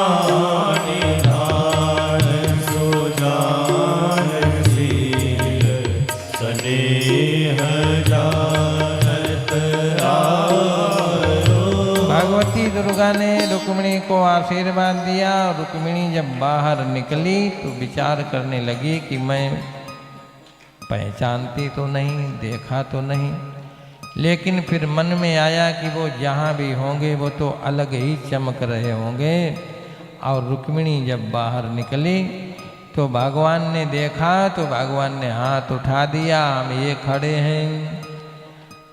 Speaker 1: निधान सुजान शील स्नेह जानत आरो।
Speaker 2: भगवती दुर्गा ने रुक्मिणी को आशीर्वाद दिया। रुक्मिणी जब बाहर निकली तो विचार करने लगी कि मैं पहचानती तो नहीं, देखा तो नहीं, लेकिन फिर मन में आया कि वो जहाँ भी होंगे वो तो अलग ही चमक रहे होंगे। और रुक्मिणी जब बाहर निकली तो भगवान ने देखा तो भगवान ने हाथ उठा दिया, हम ये खड़े हैं।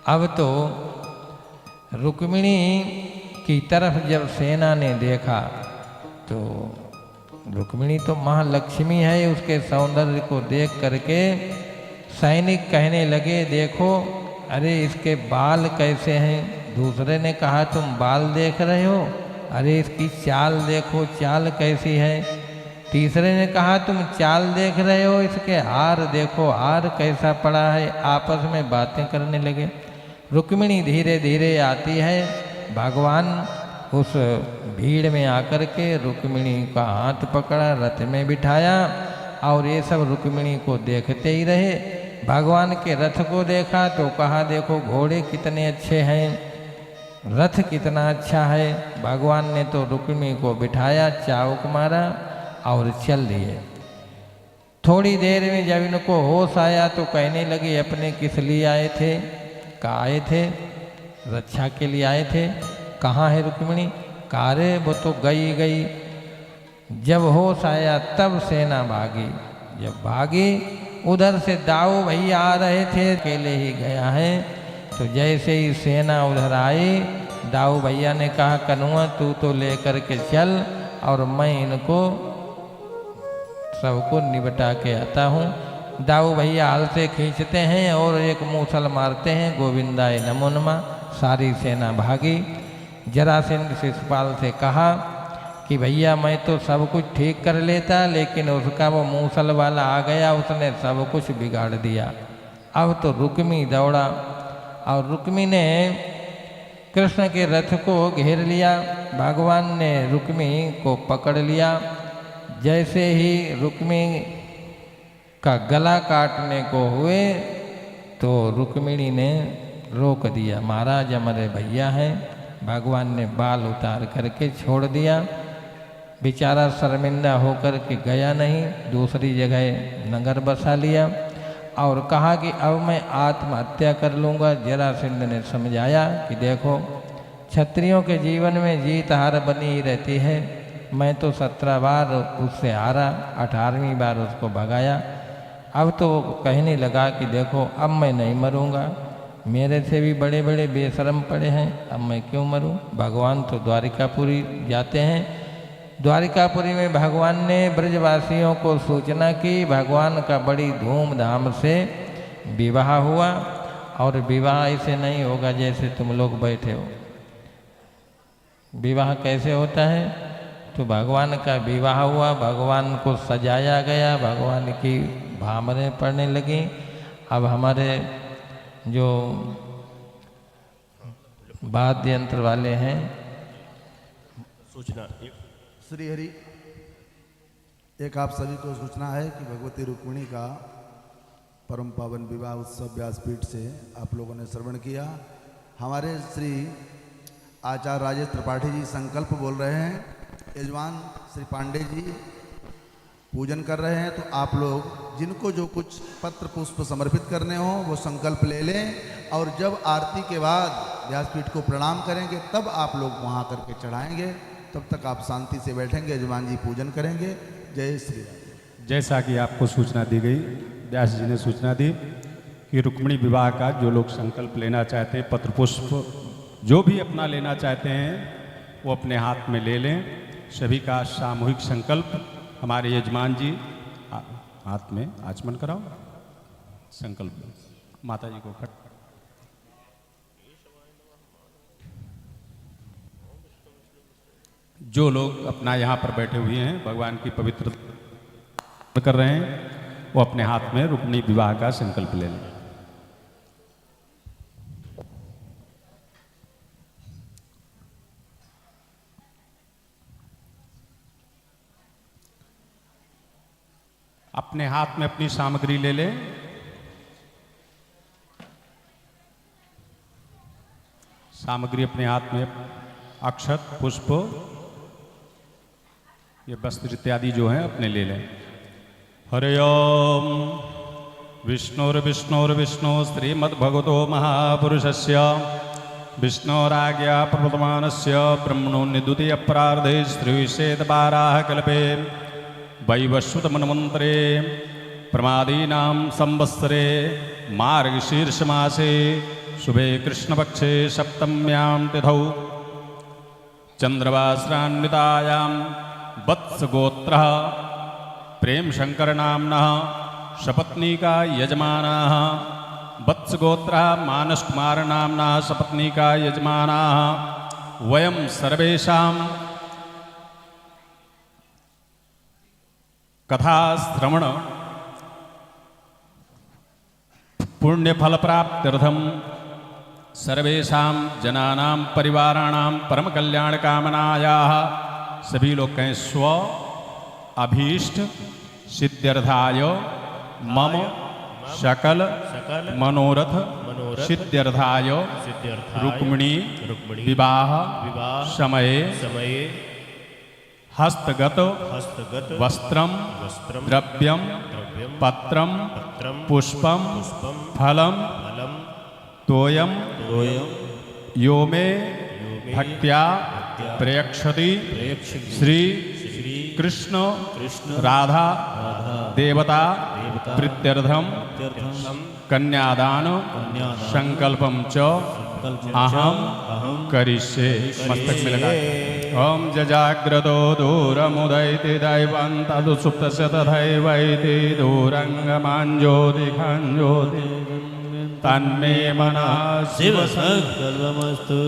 Speaker 2: अब तो रुक्मिणी की तरफ जब सेना ने देखा तो रुक्मिणी तो महालक्ष्मी है, उसके सौंदर्य को देख करके सैनिक कहने लगे, देखो अरे इसके बाल कैसे हैं। दूसरे ने कहा तुम बाल देख रहे हो, अरे इसकी चाल देखो, चाल कैसी है। तीसरे ने कहा तुम चाल देख रहे हो, इसके हार देखो, हार कैसा पड़ा है। आपस में बातें करने लगे। रुक्मिणी धीरे धीरे आती है। भगवान उस भीड़ में आकर के रुक्मिणी का हाथ पकड़ा, रथ में बिठाया और ये सब रुक्मिणी को देखते ही रहे। भगवान के रथ को देखा तो कहा देखो घोड़े कितने अच्छे हैं, रथ कितना अच्छा है। भगवान ने तो रुक्मिणी को बिठाया, चाबुक मारा और चल दिए। थोड़ी देर में जब इनको होश आया तो कहने लगे अपने किस लिए आए थे। कहाँ आए थे? रक्षा के लिए आए थे। कहाँ है रुक्मिणी? कारे वो तो गई। जब होश आया तब सेना भागी। जब भागी उधर से दाऊ भैया आ रहे थे, अकेले ही गया है। तो जैसे ही सेना उधर आई, दाऊ भैया ने कहा कन्हुआ तू तो लेकर के चल और मैं इनको सबको निपटा के आता हूँ। दाऊ भैया हल से खींचते हैं और एक मूसल मारते हैं, गोविंदाय नमो नमः। सारी सेना भागी। जरासंध शिशुपाल से कहा कि भैया मैं तो सब कुछ ठीक कर लेता, लेकिन उसका वो मूसल वाला आ गया, उसने सब कुछ बिगाड़ दिया। अब तो रुक्मी दौड़ा और रुक्मी ने कृष्ण के रथ को घेर लिया। भगवान ने रुक्मी को पकड़ लिया। जैसे ही रुक्मी का गला काटने को हुए तो रुक्मिणी ने रोक दिया, महाराज हमारे भैया हैं। भगवान ने बाल उतार करके छोड़ दिया। बेचारा शर्मिंदा होकर के गया नहीं, दूसरी जगह नगर बसा लिया और कहा कि अब मैं आत्महत्या कर लूँगा। जरासंध ने समझाया कि देखो क्षत्रियों के जीवन में जीत हार बनी ही रहती है। मैं तो 17 बार उससे हारा, 18वीं बार उसको भगाया। अब तो वो कहने लगा कि देखो अब मैं नहीं मरूंगा, मेरे से भी बड़े बड़े बेशरम पड़े हैं, अब मैं क्यों मरूं। भगवान तो द्वारिकापुरी जाते हैं। द्वारिकापुरी में भगवान ने ब्रजवासियों को सूचना की। भगवान का बड़ी धूमधाम से विवाह हुआ और विवाह ऐसे नहीं होगा जैसे तुम लोग बैठे हो। विवाह कैसे होता है? तो भगवान का विवाह हुआ, भगवान को सजाया गया, भगवान की भामरें पड़ने लगी। अब हमारे जो वाद्य यंत्र वाले हैं,
Speaker 1: सूचना
Speaker 3: श्री हरि, एक आप सभी को सूचना है कि भगवती रुक्मिणी का परम पावन विवाह उत्सव व्यासपीठ से आप लोगों ने श्रवण किया। हमारे श्री आचार्य राजेश त्रिपाठी जी संकल्प बोल रहे हैं, यजमान श्री पांडे जी पूजन कर रहे हैं। तो आप लोग जिनको जो कुछ पत्र पुष्प समर्पित करने हो वो संकल्प ले लें और जब आरती के बाद व्यासपीठ को प्रणाम करेंगे तब आप लोग वहाँ करके चढ़ाएंगे। तब तक आप शांति से बैठेंगे, यजमान जी पूजन करेंगे। जय श्री राम।
Speaker 4: जैसा कि आपको सूचना दी गई, व्यास जी ने सूचना दी कि रुक्मिणी विवाह का जो लोग संकल्प लेना चाहते हैं, पत्र पुष्प जो भी अपना लेना चाहते हैं वो अपने हाथ में ले लें। सभी का सामूहिक संकल्प हमारे यजमान जी हाथ में आचमन कराओ, संकल्प माता जी को खट। जो लोग अपना यहाँ पर बैठे हुए हैं भगवान की पवित्र कर रहे हैं वो अपने हाथ में रुक्मिणी विवाह का संकल्प ले लें। अपने हाथ में अपनी सामग्री ले लें। सामग्री अपने हाथ में, अक्षत, पुष्प, ये वस्त्र इत्यादि जो है अपने ले लें। हरि ओम विष्णुर्विष्णुर्विष्णु श्रीमद्भगवतो महापुरुषस्य विष्णोराज्ञा प्रवर्तमानस्य ब्रह्मणोन्निद्वितीयप्रार्धे श्रीविशेषवाराह कल्पे वैवस्वतमन्वन्तरे प्रमादीनां संवत्सरे मार्गशीर्षमासे शुभे कृष्णपक्षे सप्तम्यां तिथौ चन्द्रवासरान्वितायां वत्सगोत्रः प्रेमशङ्करनाम्नः सपत्नीका यजमानाः वत्सगोत्रः मानसकुमारनाम्नः सपत्नीका यजमानाः वयं सर्वेषां कथाश्रवण पुण्यफलप्राप्त्यर्थं सर्वेषां जनानां परिवाराणां परमकल्याणकामनायाः सभी लोग कहें स्व अभीष्ट सिद्ध्यर्थाय मम सकल मनोरथ सिद्ध्यर्थाय रुक्मिणी विवाह समये हस्तगत वस्त्रम द्रव्यम पत्रम पुष्पम फलम तोयम यो मे भक्त्या प्रयक्षति श्री कृष्ण राधा देवता प्रीत्यर्थम कन्यादान संकल्पम च अहम करिष्ये। मस्तक में लगा ओम जजाग्रतो दूरमुदयति दैवं तदुसुप्तस्य तथैवैति दूरंगमाञ्ज्योतिखाञ्ज्योति तन्मे मनः शिव संकल्पमस्तु।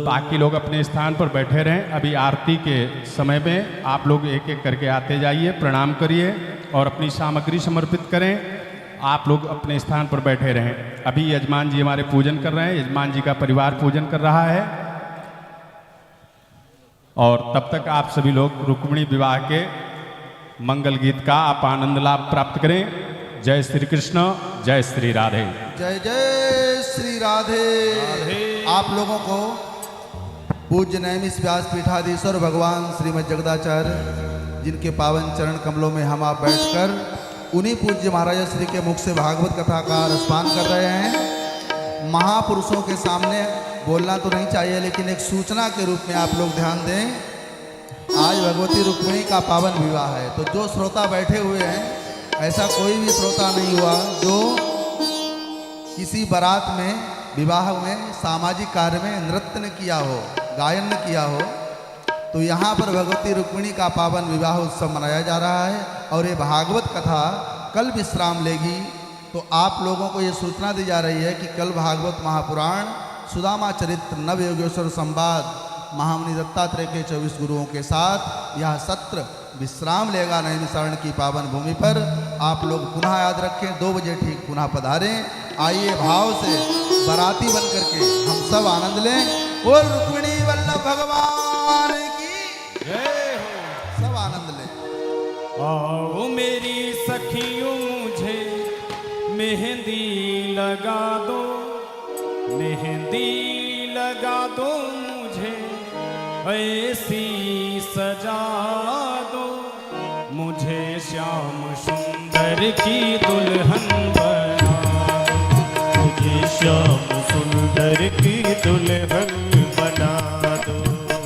Speaker 4: बाकी लोग अपने स्थान पर बैठे रहें। अभी आरती के समय में आप लोग एक एक करके आते जाइए, प्रणाम करिए और अपनी सामग्री समर्पित करें। आप लोग अपने स्थान पर बैठे रहें। अभी यजमान जी हमारे पूजन कर रहे हैं, यजमान जी का परिवार पूजन कर रहा है और तब तक आप सभी लोग रुक्मिणी विवाह के मंगल गीत का आप आनंद लाभ प्राप्त करें। जय श्री कृष्ण, जय श्री राधे।
Speaker 3: जय जय श्री राधे। आप लोगों को पूज्य नैमिष व्यास पीठाधीश्वर भगवान श्रीमद जगदाचार्य जिनके पावन चरण कमलों में हम आप बैठकर उन्हीं पूज्य महाराज श्री के मुख से भागवत कथा का रसपान कर रहे हैं। महापुरुषों के सामने बोलना तो नहीं चाहिए, लेकिन एक सूचना के रूप में आप लोग ध्यान दें। आज भगवती रुक्मिणी का पावन विवाह है, तो जो श्रोता बैठे हुए हैं, ऐसा कोई भी श्रोता नहीं हुआ जो किसी बारात में, विवाह में, सामाजिक कार्य में नृत्य न किया हो, गायन न किया हो। तो यहाँ पर भगवती रुक्मिणी का पावन विवाह उत्सव मनाया जा रहा है और ये भागवत कथा कल विश्राम लेगी। तो आप लोगों को ये सूचना दी जा रही है कि कल भागवत महापुराण सुदामा चरित्र नवयोगेश्वर संवाद महामुनि दत्तात्रेय के 24 गुरुओं के साथ यह सत्र विश्राम लेगा नैमिषारण्य की पावन भूमि पर। आप लोग पुनः याद रखें, 2 बजे ठीक पुनः पधारें। आइए भाव से बाराती बन करके हम सब आनंद लें। और रुक्मिणी वल्लभ भगवान की
Speaker 1: जय हो।
Speaker 3: सब आनंद लें।
Speaker 1: आओ मेरी सखियों मुझे मेहंदी लगा दो, मेहंदी लगा दो मुझे, ऐसी सजा दो मुझे, श्याम सुंदर की दुल्हन बना दो, मुझे श्याम सुंदर की दुल्हन बना दो,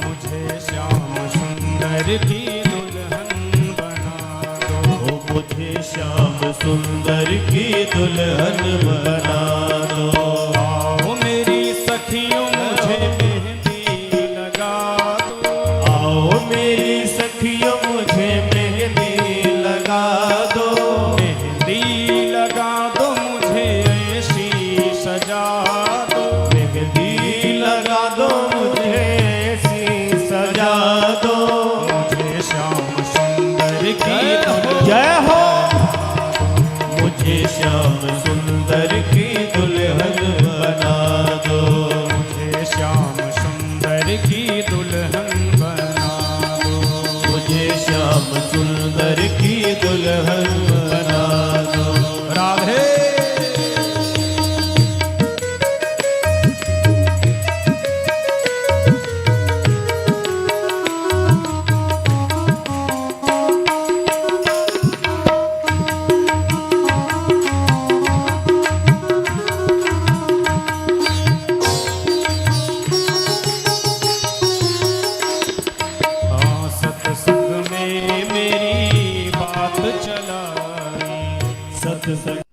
Speaker 1: मुझे श्याम सुंदर की दुल्हन बना दो, मुझे श्याम सुंदर की दुल्हन बना दो। आओ मेरी सखियों मुझे मेहंदी लगा दो, आओ मेरी सखियों मुझे मेहंदी लगा दो, मेहंदी लगा दो मुझे ऐसी सजा दो, मेहंदी लगा दो मुझे ऐसी सजा दो, मुझे श्याम सुंदर की जय हो, मुझे श्याम सुंदर की दुल्हन बना दो, मुझे श्याम सुंदर की दुल्हन बना दो, मुझे श्याम सुंदर की दुल्हन बना दो। राधे। सत्संग में मेरी बात चलाई, सत्संग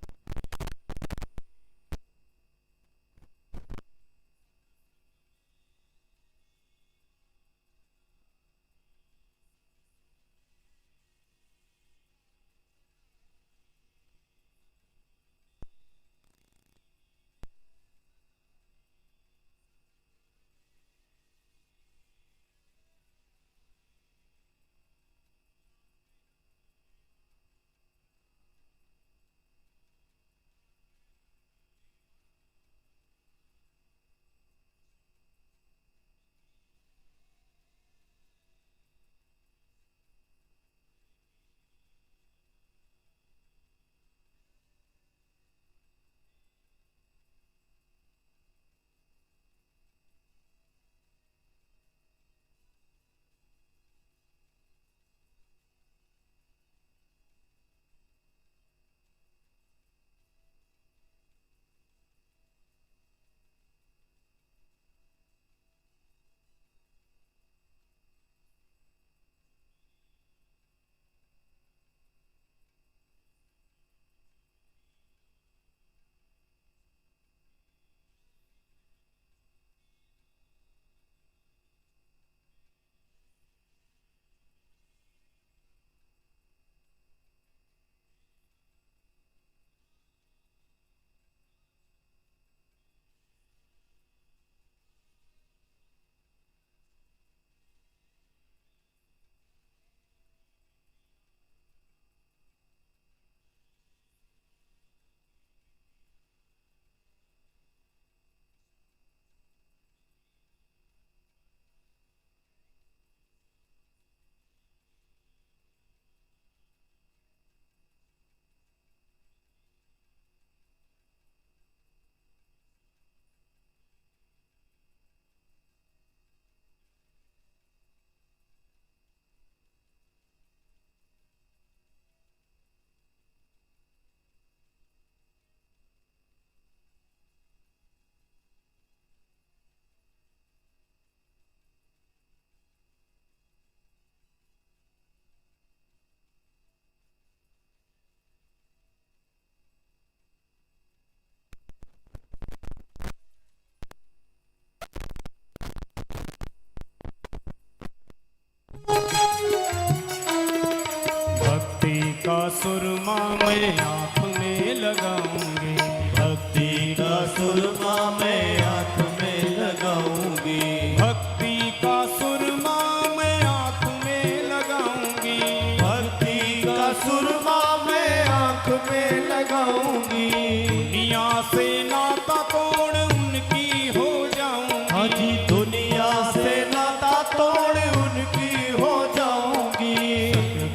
Speaker 1: सुरमा मैं आँख में लगाऊंगी,
Speaker 5: भक्ति का सुरमा मैं आँख में लगाऊंगी,
Speaker 1: भक्ति का सुरमा मैं आँख में लगाऊंगी,
Speaker 5: भक्ति का सुरमा मैं आँख में लगाऊंगी।
Speaker 1: दुनिया से नाता तोड़ उनकी हो जाऊंगी,
Speaker 5: हाँ जी दुनिया से नाता तोड़ उनकी हो जाऊंगी।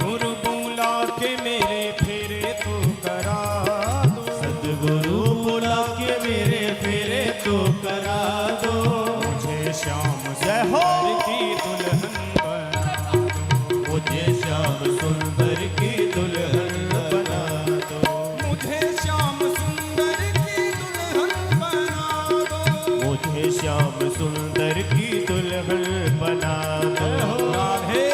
Speaker 1: गुरु बुला के मेरे फेरे तो करा दो,
Speaker 5: सदगुरु बुला के मेरे फेरे तो करा दो।
Speaker 1: मुझे श्याम
Speaker 5: जय हो।
Speaker 1: सुंदर की दुल्हन बना दो,
Speaker 5: मुझे श्याम सुंदर की दुल्हन बना दो।
Speaker 1: मुझे श्याम सुंदर की दुल्हन बना दो,
Speaker 5: मुझे श्याम सुंदर की दुल्हन बना दो।
Speaker 1: राधे।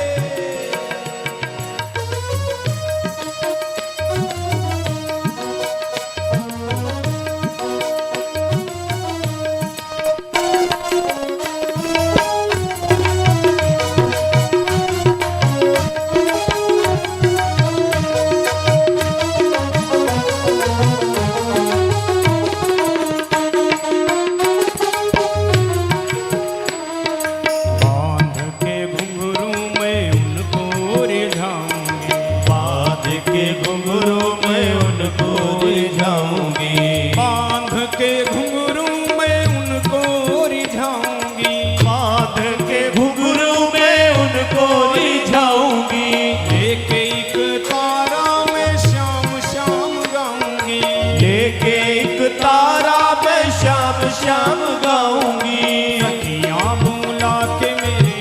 Speaker 1: बांध के घुंघरू में उनको रिझाऊंगी,
Speaker 5: बांध के घुंघरू में उनको रिझाऊंगी,
Speaker 1: बांध के घुंघरू में उनको रिझाऊंगी,
Speaker 5: बांध के घुंघरू में उनको रिझाऊंगी।
Speaker 1: लेके एक तारा में श्याम श्याम गाऊंगी,
Speaker 5: लेके एक तारा मैं श्याम श्याम गाऊंगी।
Speaker 1: सखियां बुला के मेरे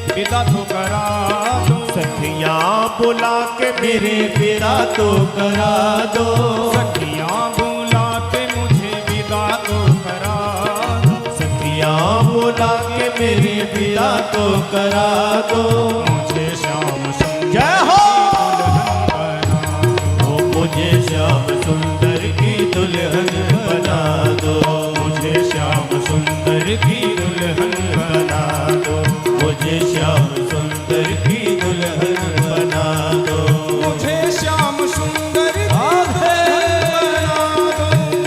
Speaker 1: विदा तो करा दो,
Speaker 5: सखियां बुला के मेरे विदा तो करा दो।
Speaker 1: सखियां बुला के मुझे विदा तो करा दो,
Speaker 5: सखियां बुला के मेरे विदा तो करा दो।
Speaker 1: मुझे श्याम सुंदर
Speaker 5: जय हो।
Speaker 1: की दुल्हन बना दो,
Speaker 5: ओ मुझे श्याम सुंदर की दुल्हन बना दो।
Speaker 1: मुझे श्याम सुंदर की दुल्हन बना दो,
Speaker 5: मुझे श्याम सुंदर की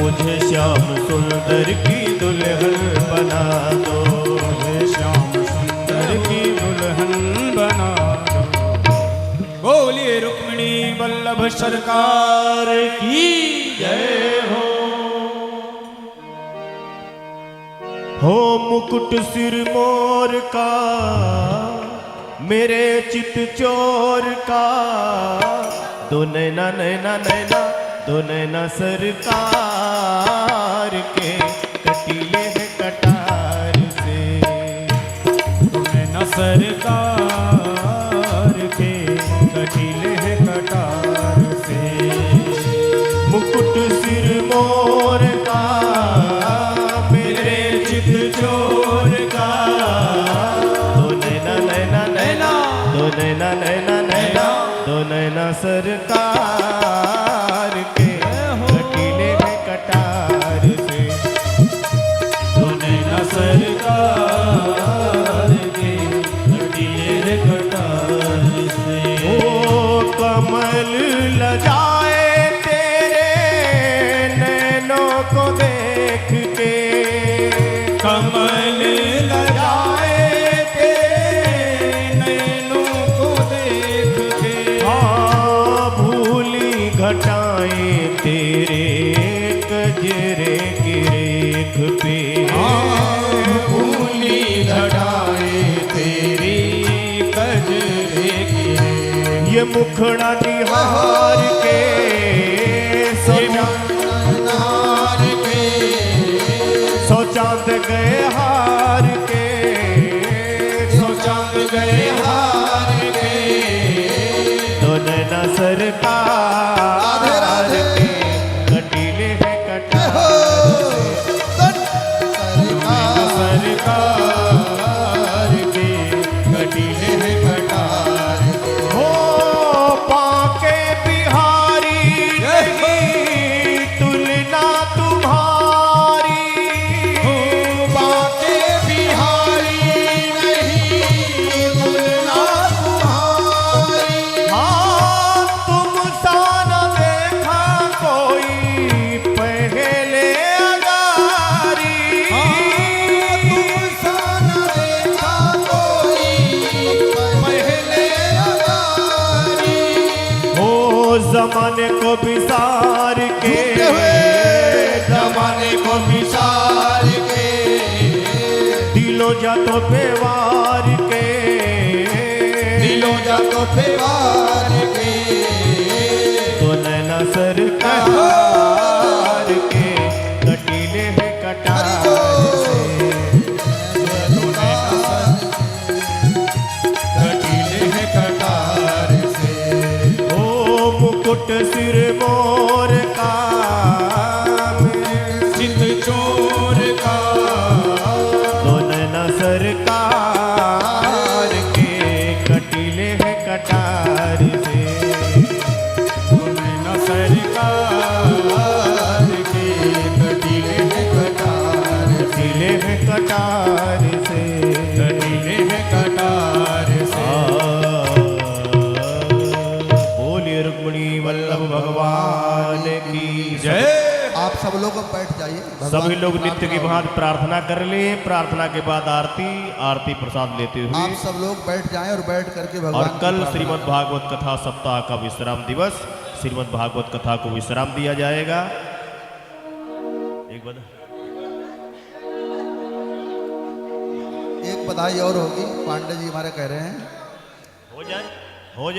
Speaker 1: मुझे श्याम सुंदर की दुल्हन बना दो,
Speaker 5: मुझे श्याम सुंदर की दुल्हन बना दो।
Speaker 1: बोलिए रुक्मिणी वल्लभ सरकार की जय हो।
Speaker 5: मुकुट सिर मोर का मेरे चित चोर का, दो नैना नैना नैना दो नैना सरकार के, कटीले हैं कटार से।
Speaker 1: न सरकार के कटीले हैं कटार से।
Speaker 5: मुकुट सिर मोर का मेरे चित चोर का, दो नैना नैना नैना दो नैना नैना नैना दो नैना सरकार के, कटीले हैं कटार से।
Speaker 1: दो नैना सरकार के कटीले हैं कटार से।
Speaker 5: ओ कमल लजाए तेरे नैनों को देख के,
Speaker 1: कमल लजाए तेरे नैनों को देख के।
Speaker 5: हाँ भूली घटाएं तेरे कजरे की रेख पे।
Speaker 1: भूली घटाए तेरी कजरे की रेख।
Speaker 5: ये मुखड़ा निहार के सो चांद गए हार के,
Speaker 1: सो चांद गए हार के।
Speaker 5: दो नैना सरकार के, कटीले हैं कटार से।
Speaker 1: सरकार के कटीले हैं कटार से।
Speaker 5: हो पाके बिहारी नहीं जमाने को विसार के,
Speaker 1: जमाने को विसार के,
Speaker 5: दिलो जातो पे वार के,
Speaker 1: दिलों जातो पे वार के,
Speaker 5: तो नैना सरकार के कटीले है कटार से,
Speaker 1: कटीले हैं कटार से।
Speaker 5: ओ मुकुट सिर मोर का,
Speaker 1: चित चोर का,
Speaker 5: तो नैना सरकार के कटीले है कटार से,
Speaker 1: न सरकार के कटीले हैं कटार,
Speaker 5: कटीले है कटार से,
Speaker 1: कटीले हैं कटार से।
Speaker 5: बोलिए रुक्मिणी वल्लभ भगवान की
Speaker 1: जय।
Speaker 3: आप सब लोग अब बैठ जाइए। भगवान
Speaker 5: सभी लोग
Speaker 3: की
Speaker 5: नित्य की
Speaker 3: प्रार्थना
Speaker 5: भांति प्रार्थना कर ले। प्रार्थना के बाद आरती, आरती प्रसाद लेते
Speaker 3: हो।
Speaker 5: हुए
Speaker 3: आप सब लोग बैठ जाएं और बैठ करके भगवान
Speaker 5: और
Speaker 3: की
Speaker 5: कल
Speaker 3: प्रार्थना
Speaker 5: श्रीमद् भागवत कथा सप्ताह का विश्राम दिवस, श्रीमद् भागवत कथा को विश्राम दिया जाएगा।
Speaker 3: एक बधाई और होगी, पांडे जी हमारे कह रहे हैं
Speaker 5: हो जाए।